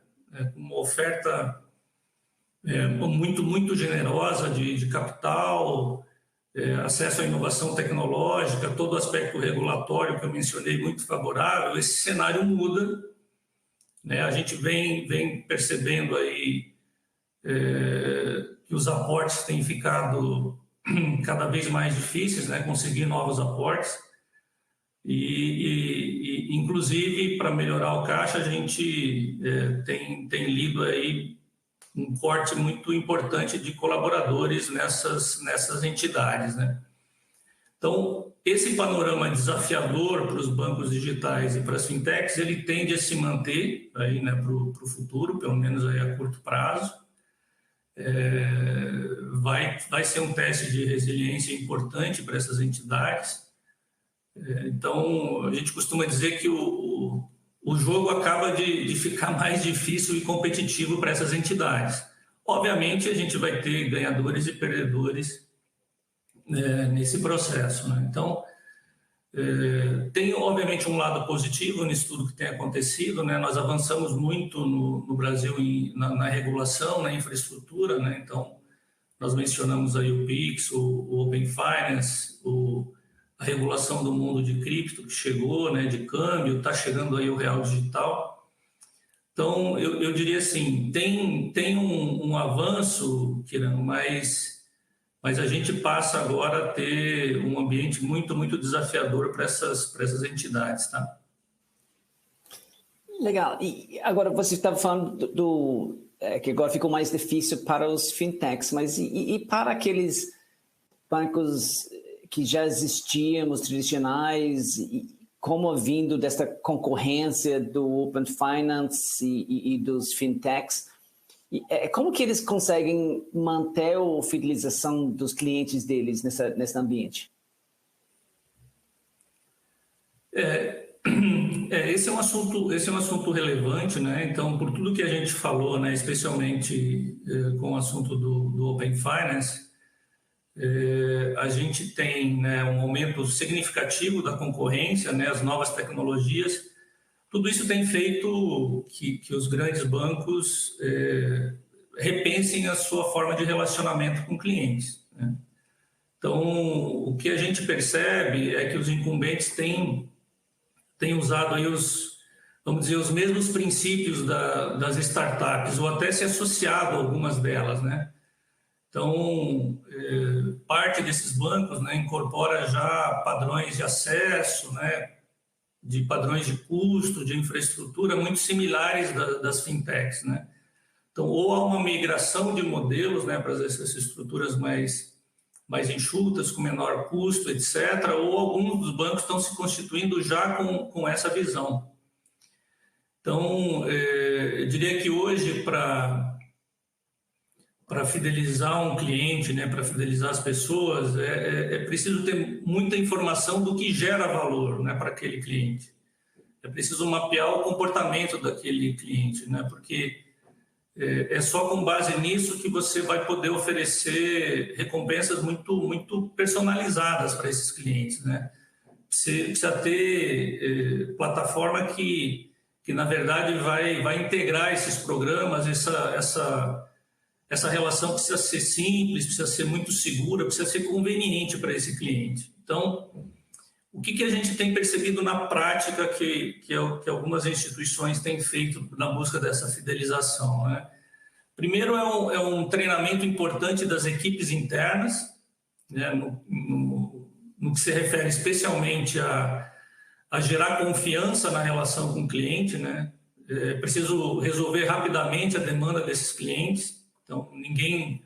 Uma oferta muito generosa de capital, acesso à inovação tecnológica, todo o aspecto regulatório que eu mencionei muito favorável. Esse cenário muda, né? A gente vem percebendo aí que os aportes têm ficado cada vez mais difíceis, né? Conseguir novos aportes e inclusive para melhorar o caixa a gente tem lido aí um corte muito importante de colaboradores nessas entidades, né? Então, esse panorama desafiador para os bancos digitais e para as fintechs, ele tende a se manter aí, né, para o futuro, pelo menos aí a curto prazo. Vai ser um teste de resiliência importante para essas entidades. Então, a gente costuma dizer que o jogo acaba de ficar mais difícil e competitivo para essas entidades. Obviamente, a gente vai ter ganhadores e perdedores nesse processo, né? Então, tem, obviamente, um lado positivo nisso tudo que tem acontecido, né? Nós avançamos muito no Brasil na regulação, na infraestrutura, né? Então, nós mencionamos aí o PIX, o Open Finance, a regulação do mundo de cripto que chegou, né? De câmbio, está chegando aí o real digital. Então, eu diria assim, tem um avanço, Kiran, mas a gente passa agora a ter um ambiente muito desafiador para essas entidades, tá? Legal. E agora você estava falando que agora ficou mais difícil para os fintechs, mas e para aqueles bancos que já existiam, os tradicionais, como vindo desta concorrência do Open Finance e dos fintechs, como que eles conseguem manter a fidelização dos clientes deles nesse ambiente? Esse é um assunto relevante, né? Então, por tudo que a gente falou, né, especialmente com o assunto do Open Finance, a gente tem, né, um aumento significativo da concorrência, né, as novas tecnologias. Tudo isso tem feito que os grandes bancos repensem a sua forma de relacionamento com clientes, né? Então, o que a gente percebe é que os incumbentes têm usado aí vamos dizer, os mesmos princípios das startups, ou até se associado a algumas delas, né? Então, parte desses bancos, né, incorpora já padrões de acesso, né, de padrões de custo, de infraestrutura muito similares das fintechs, né? Então, ou há uma migração de modelos, né, para essas estruturas mais enxutas, com menor custo, etc., ou alguns dos bancos estão se constituindo já com essa visão. Então, eu diria que hoje, para fidelizar um cliente, né, para fidelizar as pessoas, é preciso ter muita informação do que gera valor, né, para aquele cliente. É preciso mapear o comportamento daquele cliente, né, porque é só com base nisso que você vai poder oferecer recompensas muito personalizadas para esses clientes, né? Você precisa ter plataforma que na verdade vai integrar esses programas, essa relação precisa ser simples, precisa ser muito segura, precisa ser conveniente para esse cliente. Então, o que a gente tem percebido na prática que algumas instituições têm feito na busca dessa fidelização, né? Primeiro, é um treinamento importante das equipes internas, né, no que se refere especialmente a gerar confiança na relação com o cliente, né? É preciso resolver rapidamente a demanda desses clientes. Então, ninguém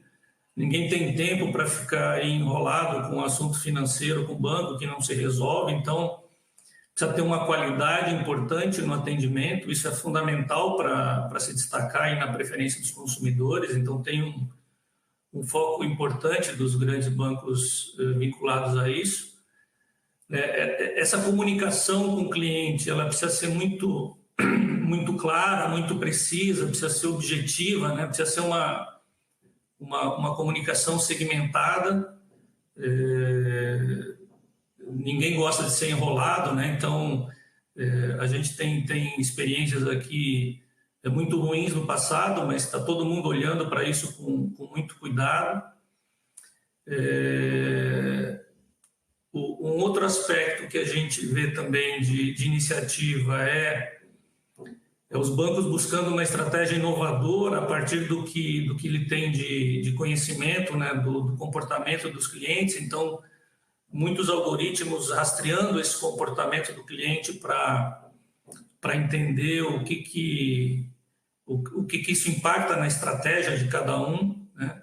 tem tempo para ficar enrolado com um assunto financeiro com o banco que não se resolve. Então, precisa ter uma qualidade importante no atendimento. Isso é fundamental para se destacar aí na preferência dos consumidores. Então, tem um foco importante dos grandes bancos vinculados a isso. Essa comunicação com o cliente, ela precisa ser muito clara, muito precisa, precisa ser objetiva, né? Precisa ser uma comunicação segmentada. Ninguém gosta de ser enrolado, né? Então, a gente tem experiências aqui muito ruins no passado, mas está todo mundo olhando para isso com muito cuidado. Um outro aspecto que a gente vê também de iniciativa é os bancos buscando uma estratégia inovadora a partir do que ele tem de conhecimento, né, do comportamento dos clientes. Então, muitos algoritmos rastreando esse comportamento do cliente para entender o que isso impacta na estratégia de cada um, né?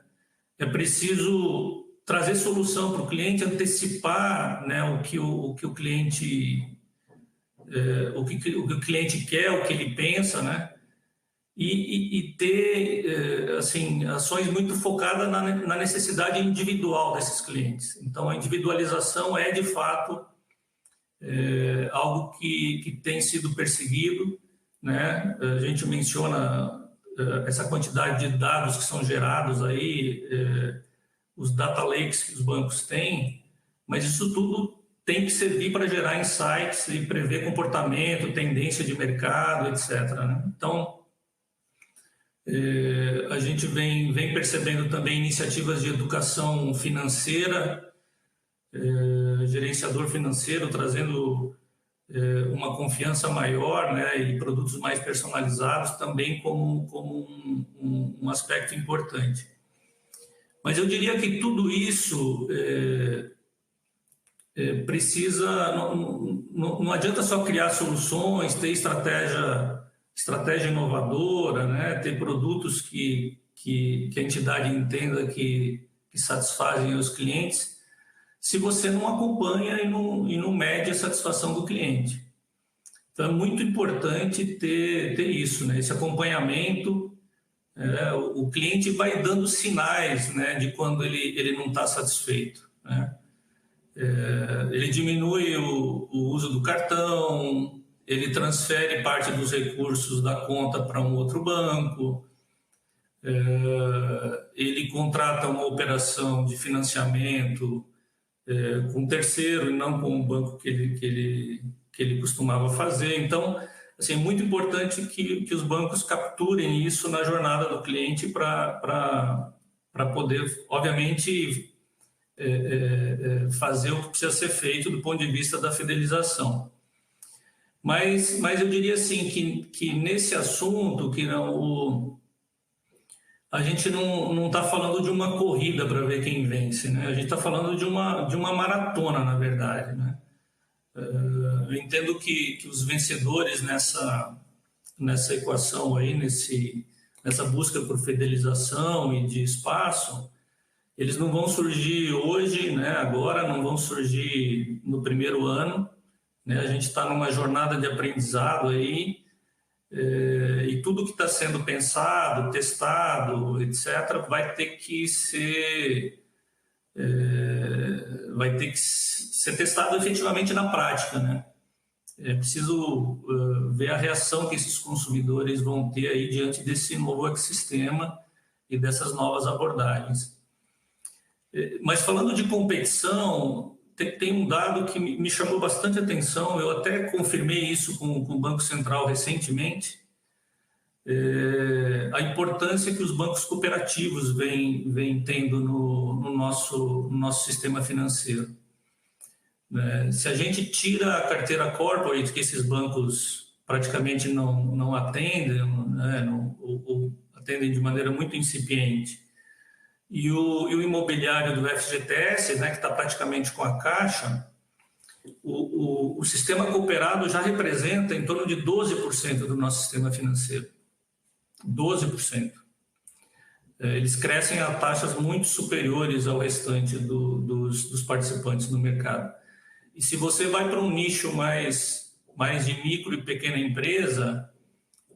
É preciso trazer solução para o cliente, antecipar, né, o que o cliente quer, o que ele pensa, né? E ter assim, ações muito focadas na necessidade individual desses clientes. Então, a individualização é, de fato, algo que tem sido perseguido, né? A gente menciona essa quantidade de dados que são gerados aí, os data lakes que os bancos têm, mas isso tudo tem que servir para gerar insights e prever comportamento, tendência de mercado, etc., né? Então, a gente vem percebendo também iniciativas de educação financeira, gerenciador financeiro trazendo uma confiança maior, né, e produtos mais personalizados também como um aspecto importante. Mas eu diria que tudo isso precisa, não adianta só criar soluções, ter estratégia inovadora, né, ter produtos que a entidade entenda que satisfazem os clientes, se você não acompanha e não mede a satisfação do cliente. Então, é muito importante ter isso, né, esse acompanhamento. O cliente vai dando sinais, né, de quando ele não está satisfeito, né? Ele diminui o uso do cartão, ele transfere parte dos recursos da conta para um outro banco, ele contrata uma operação de financiamento com um terceiro e não com o banco que ele costumava fazer. Então, assim, é muito importante que os bancos capturem isso na jornada do cliente para poder, obviamente, fazer o que precisa ser feito do ponto de vista da fidelização. Mas eu diria assim que nesse assunto a gente não está falando de uma corrida para ver quem vence, né? A gente está falando de uma maratona, na verdade, né? Eu entendo que os vencedores nessa equação aí, nessa busca por fidelização e de espaço, eles não vão surgir hoje, né? Agora, não vão surgir no primeiro ano, né? A gente está numa jornada de aprendizado aí, e tudo que está sendo pensado, testado, etc., vai ter que ser testado efetivamente na prática, né? É preciso ver a reação que esses consumidores vão ter aí diante desse novo ecossistema e dessas novas abordagens. Mas falando de competição, tem um dado que me chamou bastante atenção, eu até confirmei isso com o Banco Central recentemente, a importância que os bancos cooperativos vêm tendo no nosso sistema financeiro. Se a gente tira a carteira corporate, que esses bancos praticamente não atendem, né, ou atendem de maneira muito incipiente, e o imobiliário do FGTS, né, que está praticamente com a Caixa, o sistema cooperado já representa em torno de 12% do nosso sistema financeiro. 12%. Eles crescem a taxas muito superiores ao restante dos participantes do mercado. E se você vai para um nicho mais de micro e pequena empresa,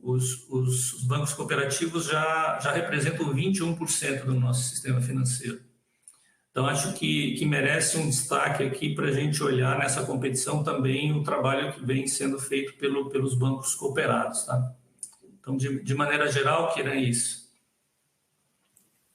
os bancos cooperativos já representam 21% do nosso sistema financeiro. Então, acho que merece um destaque aqui para a gente olhar nessa competição também o trabalho que vem sendo feito pelos bancos cooperados. Tá? Então, de maneira geral, Kira, é isso.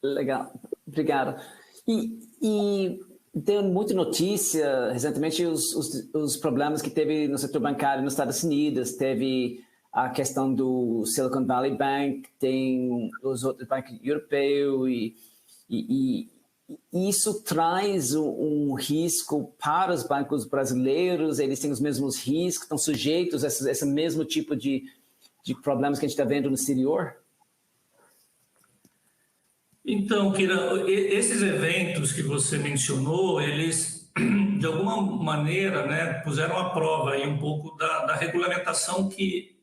Legal, obrigado. E tem muita notícia recentemente os problemas que teve no setor bancário nos Estados Unidos, teve a questão do Silicon Valley Bank, tem os outros bancos europeus e isso traz um risco para os bancos brasileiros, eles têm os mesmos riscos, estão sujeitos a esse mesmo tipo de problemas que a gente está vendo no exterior? Então, Kira, esses eventos que você mencionou, eles, de alguma maneira, né, puseram à prova aí um pouco da regulamentação que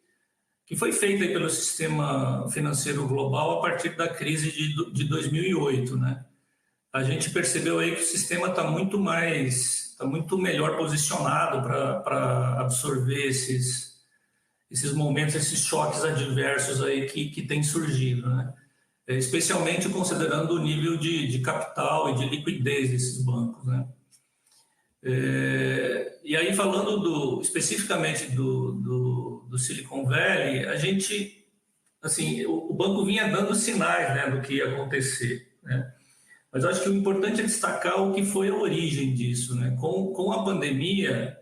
foi feita aí pelo sistema financeiro global a partir da crise de 2008, né? A gente percebeu aí que o sistema está muito melhor posicionado para absorver esses momentos, esses choques adversos aí que têm surgido, né? Especialmente considerando o nível de capital e de liquidez desses bancos, né? E aí, falando especificamente do Silicon Valley, a gente, assim, o banco vinha dando sinais, né, do que ia acontecer, né? Mas eu acho que o importante é destacar o que foi a origem disso, né? Com a pandemia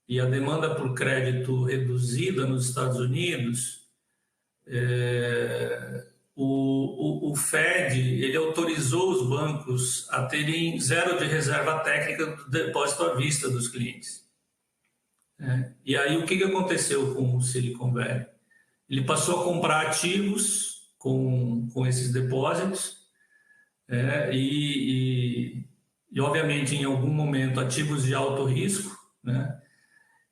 e a demanda por crédito reduzida nos Estados Unidos, o Fed ele autorizou os bancos a terem zero de reserva técnica do depósito à vista dos clientes. E aí o que aconteceu com o Silicon Valley? Ele passou a comprar ativos com esses depósitos, e obviamente em algum momento ativos de alto risco, né?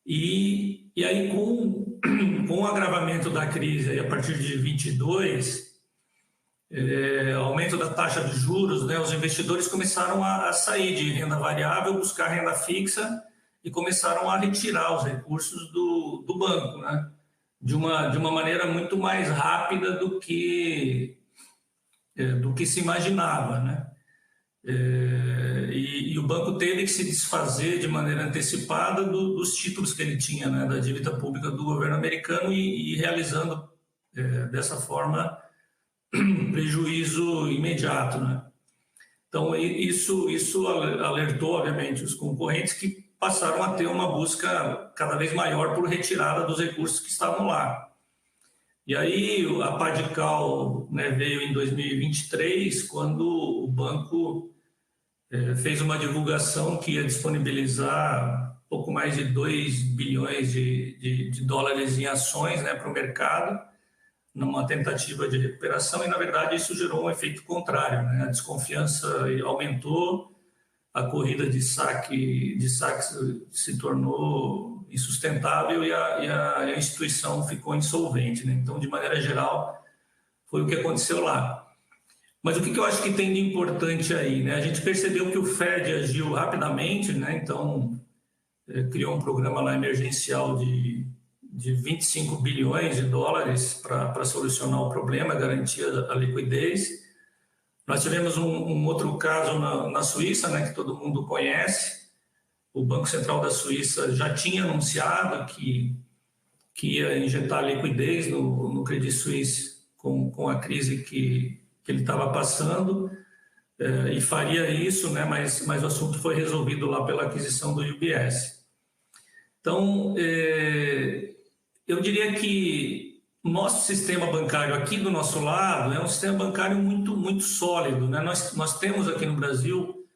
E aí com o agravamento da crise aí, a partir de 22, aumento da taxa de juros, né, os investidores começaram a sair de renda variável, buscar renda fixa e começaram a retirar os recursos do banco, né, de uma maneira muito mais rápida do que se imaginava, né? E o banco teve que se desfazer de maneira antecipada dos títulos que ele tinha, né, da dívida pública do governo americano e realizando dessa forma prejuízo imediato, né? Então isso alertou obviamente os concorrentes que passaram a ter uma busca cada vez maior por retirada dos recursos que estavam lá. E aí a pá de cal, né, veio em 2023, quando o banco fez uma divulgação que ia disponibilizar pouco mais de 2 bilhões de dólares em ações, né, para o mercado, numa tentativa de recuperação, e na verdade isso gerou um efeito contrário, né? A desconfiança aumentou, a corrida de saques se tornou insustentável e a instituição ficou insolvente, né? Então, de maneira geral, foi o que aconteceu lá. Mas o que eu acho que tem de importante aí, né? A gente percebeu que o Fed agiu rapidamente, né? Então, criou um programa lá emergencial de 25 bilhões de dólares para solucionar o problema, garantir a liquidez. Nós tivemos um outro caso na Suíça, né, que todo mundo conhece. O Banco Central da Suíça já tinha anunciado que ia injetar liquidez no Credit Suisse com a crise que ele estava passando, e faria isso, né, mas o assunto foi resolvido lá pela aquisição do UBS. Então, eu diria que o nosso sistema bancário aqui do nosso lado é um sistema bancário muito, muito sólido, né? Nós temos aqui no Brasil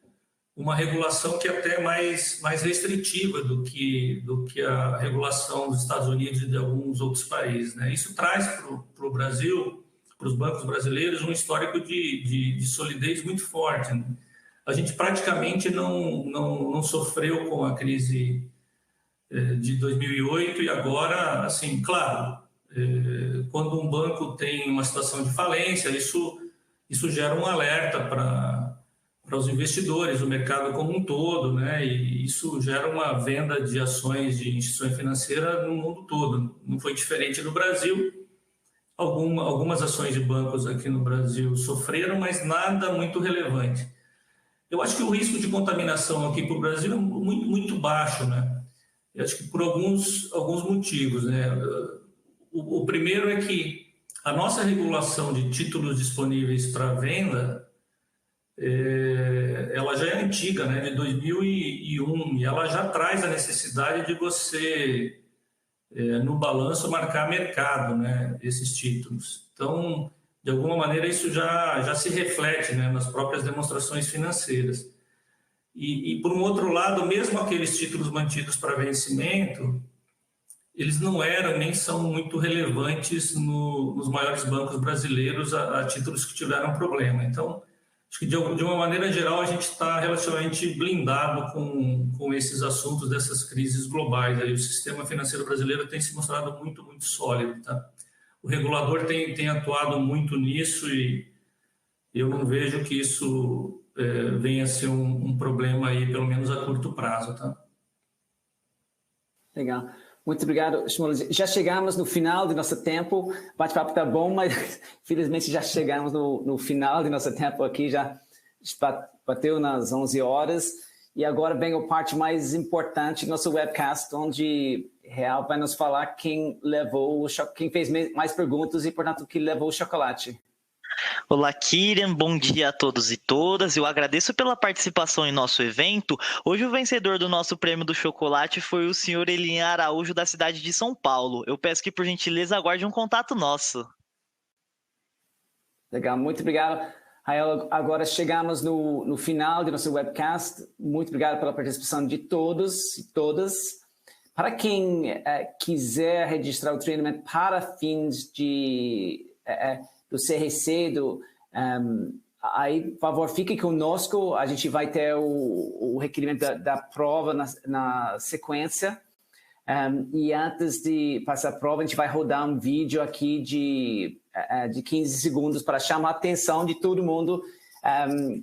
uma regulação que é até mais restritiva do que a regulação dos Estados Unidos e de alguns outros países, né? Isso traz para o Brasil, para os bancos brasileiros, um histórico de solidez muito forte, né? A gente praticamente não sofreu com a crise de 2008 e agora, assim, claro, quando um banco tem uma situação de falência, isso gera um alerta para os investidores, o mercado como um todo, né? E isso gera uma venda de ações de instituição financeira no mundo todo. Não foi diferente no Brasil. algumas ações de bancos aqui no Brasil sofreram, mas nada muito relevante. Eu acho que o risco de contaminação aqui para o Brasil é muito, muito baixo, né? Eu acho que por alguns motivos, né? O primeiro é que a nossa regulação de títulos disponíveis para venda, ela já é antiga, né? De 2001, e ela já traz a necessidade de você, no balanço, marcar mercado, né? Esses títulos. Então, de alguma maneira, isso já se reflete, né? Nas próprias demonstrações financeiras. E, por um outro lado, mesmo aqueles títulos mantidos para vencimento, eles não eram nem são muito relevantes nos maiores bancos brasileiros a títulos que tiveram problema. Então, acho que de uma maneira geral a gente está relativamente blindado com esses assuntos dessas crises globais. Aí o sistema financeiro brasileiro tem se mostrado muito, muito sólido. Tá? O regulador tem atuado muito nisso e eu não vejo que isso venha a ser um problema aí, pelo menos a curto prazo. Tá? Legal. Muito obrigado, Shmuel. Já chegamos no final do nosso tempo. O bate-papo está bom, mas infelizmente já chegamos no final do nosso tempo aqui. Já bateu nas 11 horas. E agora vem a parte mais importante do nosso webcast, onde Real vai nos falar quem fez mais perguntas e, portanto, que levou o chocolate. Olá, Kyrian, bom dia a todos e todas. Eu agradeço pela participação em nosso evento. Hoje o vencedor do nosso prêmio do chocolate foi o senhor Elian Araújo, da cidade de São Paulo. Eu peço que, por gentileza, aguarde um contato nosso. Legal, muito obrigado. Rael, agora chegamos no final do nosso webcast. Muito obrigado pela participação de todos e todas. Para quem quiser registrar o treinamento para fins do CRC, aí, por favor, fique conosco. A gente vai ter o requerimento da prova na sequência. E antes de passar a prova, a gente vai rodar um vídeo aqui de 15 segundos para chamar a atenção de todo mundo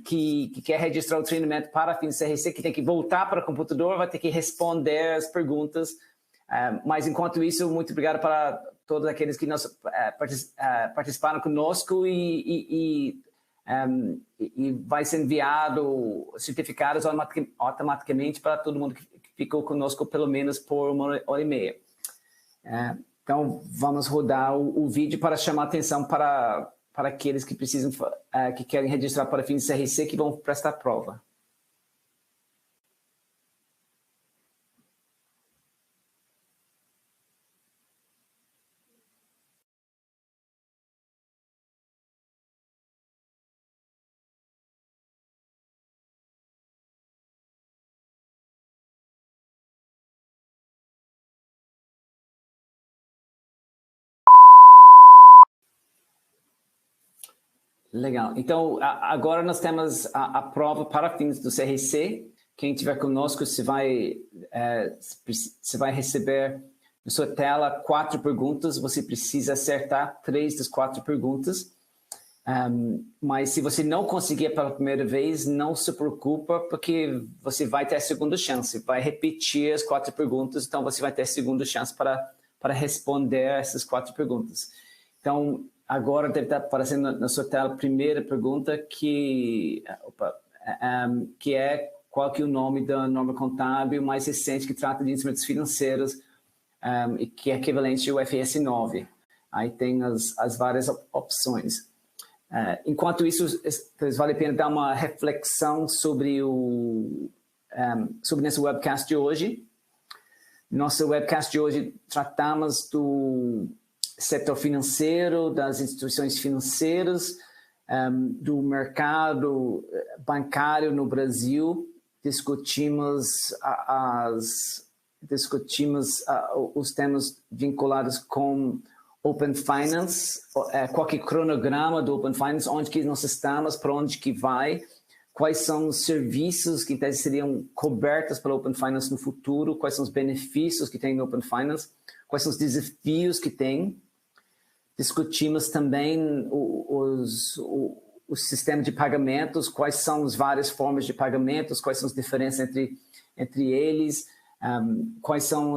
que quer registrar o treinamento para fins do CRC, que tem que voltar para o computador, vai ter que responder as perguntas. Mas, enquanto isso, muito obrigado para todos aqueles que participaram conosco e vai ser enviado certificados automaticamente para todo mundo que ficou conosco pelo menos por 1h30. Então, vamos rodar o vídeo para chamar a atenção para aqueles que precisam, que querem registrar para fins de CRC, que vão prestar prova. Legal. Então, agora nós temos a prova para fins do CRC. Quem estiver conosco, você vai receber na sua tela 4 perguntas. Você precisa acertar 3 das 4 perguntas. Mas se você não conseguir pela primeira vez, não se preocupa, porque você vai ter a segunda chance. Vai repetir as 4 perguntas, então você vai ter a segunda chance para responder essas 4 perguntas. Então, agora deve estar aparecendo na sua tela a primeira pergunta, que é qual que é o nome da norma contábil mais recente que trata de instrumentos financeiros e que é equivalente ao FS 9. Aí tem as várias opções. Enquanto isso, vale a pena dar uma reflexão sobre nesse webcast de hoje. Nosso webcast de hoje tratamos do setor financeiro, das instituições financeiras, do mercado bancário no Brasil. Discutimos os temas vinculados com Open Finance, qualquer cronograma do Open Finance, onde que nós estamos, para onde que vai, quais são os serviços que seriam cobertos pelo Open Finance no futuro, quais são os benefícios que tem no Open Finance, quais são os desafios que tem. Discutimos também o sistema de pagamentos, quais são as várias formas de pagamentos, quais são as diferenças entre eles, quais são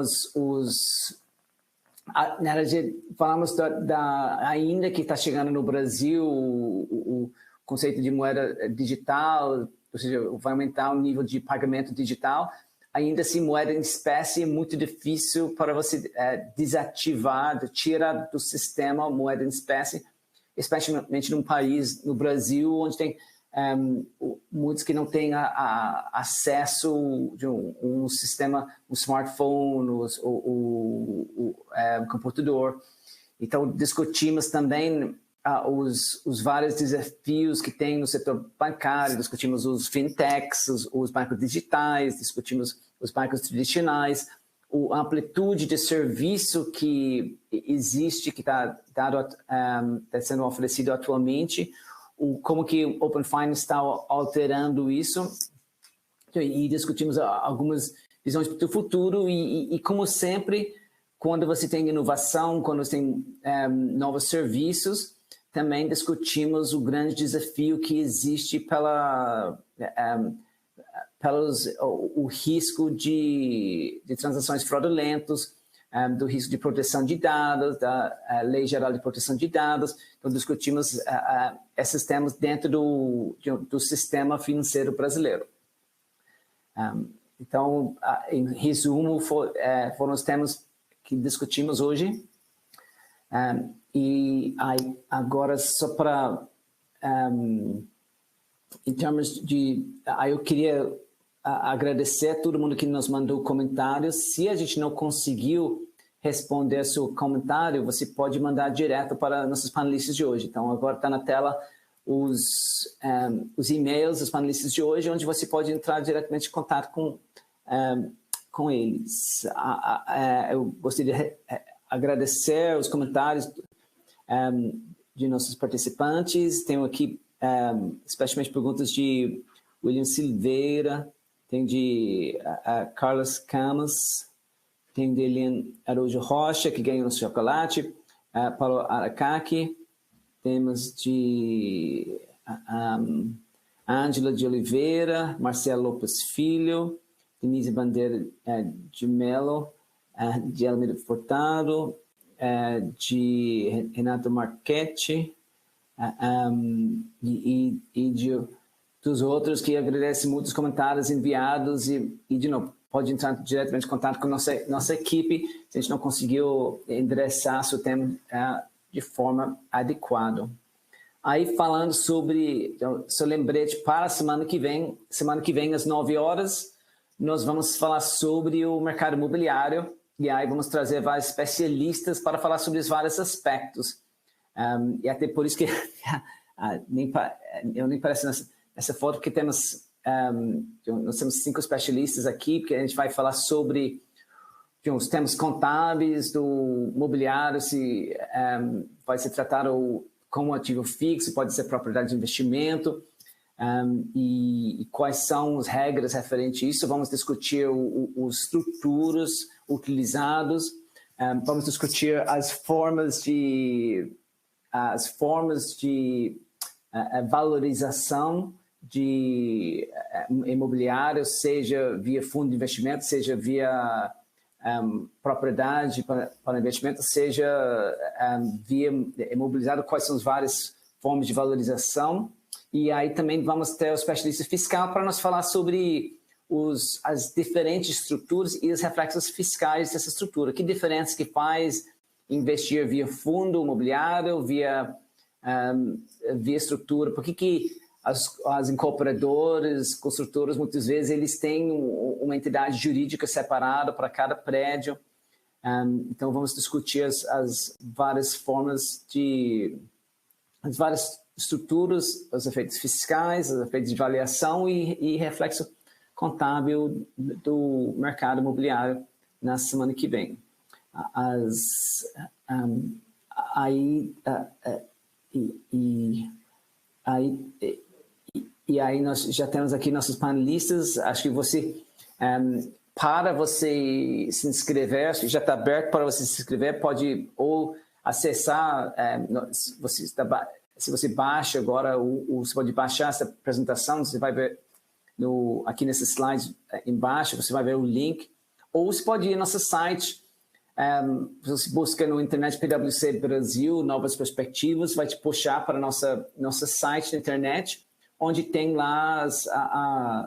Na verdade, falamos ainda que está chegando no Brasil o conceito de moeda digital, ou seja, vai aumentar o nível de pagamento digital. Ainda assim, moeda em espécie é muito difícil para você desativar, tirar do sistema moeda em espécie, especialmente num país, no Brasil, onde tem muitos que não têm acesso de um sistema, um smartphone, o computador. Então, discutimos também os vários desafios que tem no setor bancário, discutimos os fintechs, os bancos digitais, discutimos os bancos tradicionais, a amplitude de serviço que existe, que está sendo oferecido atualmente, como que o Open Finance está alterando isso, e discutimos algumas visões para o futuro, e como sempre, quando você tem inovação, quando você tem novos serviços, também discutimos o grande desafio que existe o risco de transações fraudulentas, do risco de proteção de dados, da Lei Geral de Proteção de Dados. Então, discutimos esses temas dentro do sistema financeiro brasileiro. Então, em resumo, foram os temas que discutimos hoje. E agora, só para... em termos de... eu queria agradecer a todo mundo que nos mandou comentários. Se a gente não conseguiu responder seu comentário, você pode mandar direto para nossos panelistas de hoje. Então, agora está na tela os e-mails dos panelistas de hoje, onde você pode entrar diretamente em contato com eles. Eu gostaria de agradecer os comentários de nossos participantes. Tenho aqui, especialmente, perguntas de William Silveira, tem de Carlos Camas, tem de Eliane Araújo Rocha, que ganhou no chocolate, Paulo Aracaki, temos de Ângela de Oliveira, Marcelo Lopes Filho, Denise Bandeira de Mello, de Almeida Furtado, de Renato Marchetti, e dos outros, que agradecem muito os comentários enviados e de novo, pode entrar diretamente em contato com nossa equipe se a gente não conseguiu endereçar seu tema de forma adequada. Aí, falando sobre seu lembrete para a semana que vem às 9 horas, nós vamos falar sobre o mercado imobiliário, e aí vamos trazer vários especialistas para falar sobre os vários aspectos. E até por isso que eu nem pareço nessa foto, porque nós temos 5 especialistas aqui, porque a gente vai falar sobre os temas contábeis do mobiliário, se vai ser tratado como ativo fixo, pode ser propriedade de investimento, e quais são as regras referentes a isso. Vamos discutir os estruturas utilizados, vamos discutir as formas de valorização de imobiliário, seja via fundo de investimento, seja via propriedade para investimento, seja via imobilizado, quais são as várias formas de valorização. E aí também vamos ter o especialista fiscal para nos falar sobre as diferentes estruturas e os reflexos fiscais dessa estrutura. Que diferença que faz investir via fundo imobiliário, via estrutura? Por que as incorporadoras, construtoras, muitas vezes, eles têm uma entidade jurídica separada para cada prédio? Então, vamos discutir as várias formas as várias estruturas, os efeitos fiscais, os efeitos de avaliação e reflexo contábil do mercado imobiliário na semana que vem. E aí nós já temos aqui nossos panelistas. Acho que para você se inscrever, já está aberto para você se inscrever, pode ou acessar, se você baixa agora, você pode baixar essa apresentação, você vai ver aqui nesse slide embaixo, você vai ver o link, ou você pode ir no nosso site, Você busca no internet PwC Brasil, Novas Perspectivas, vai te puxar para nosso site na internet, onde tem lá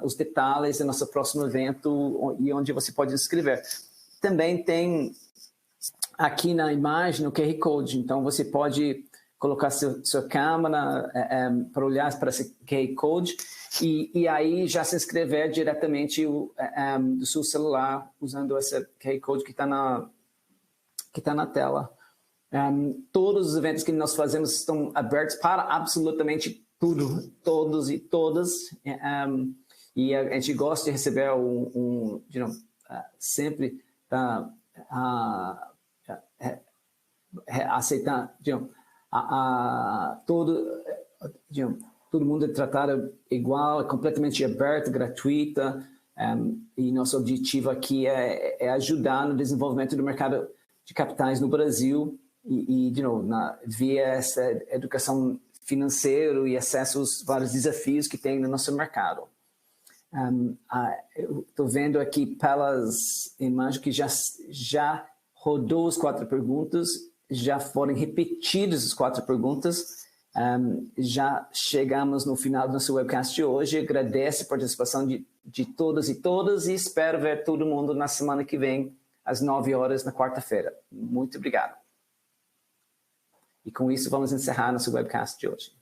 os detalhes do nosso próximo evento e onde você pode inscrever. Também tem aqui na imagem o QR Code, então você pode colocar sua câmera para olhar para esse QR Code e aí já se inscrever diretamente do seu celular usando esse QR Code que está na tela. Todos os eventos que nós fazemos estão abertos para absolutamente tudo, todos e todas. E a gente gosta de receber sempre aceitar, todo mundo é tratado igual, é completamente aberto, gratuita. E nosso objetivo aqui é ajudar no desenvolvimento do mercado de capitais no Brasil e de novo, via essa educação financeira e acesso aos vários desafios que tem no nosso mercado. Eu estou vendo aqui pelas imagens que já rodou as 4 perguntas, já foram repetidas as 4 perguntas. Já chegamos no final do nosso webcast de hoje. Agradeço a participação de todas e todas e espero ver todo mundo na semana que vem, às 9 horas, na quarta-feira. Muito obrigado. E com isso, vamos encerrar nosso webcast de hoje.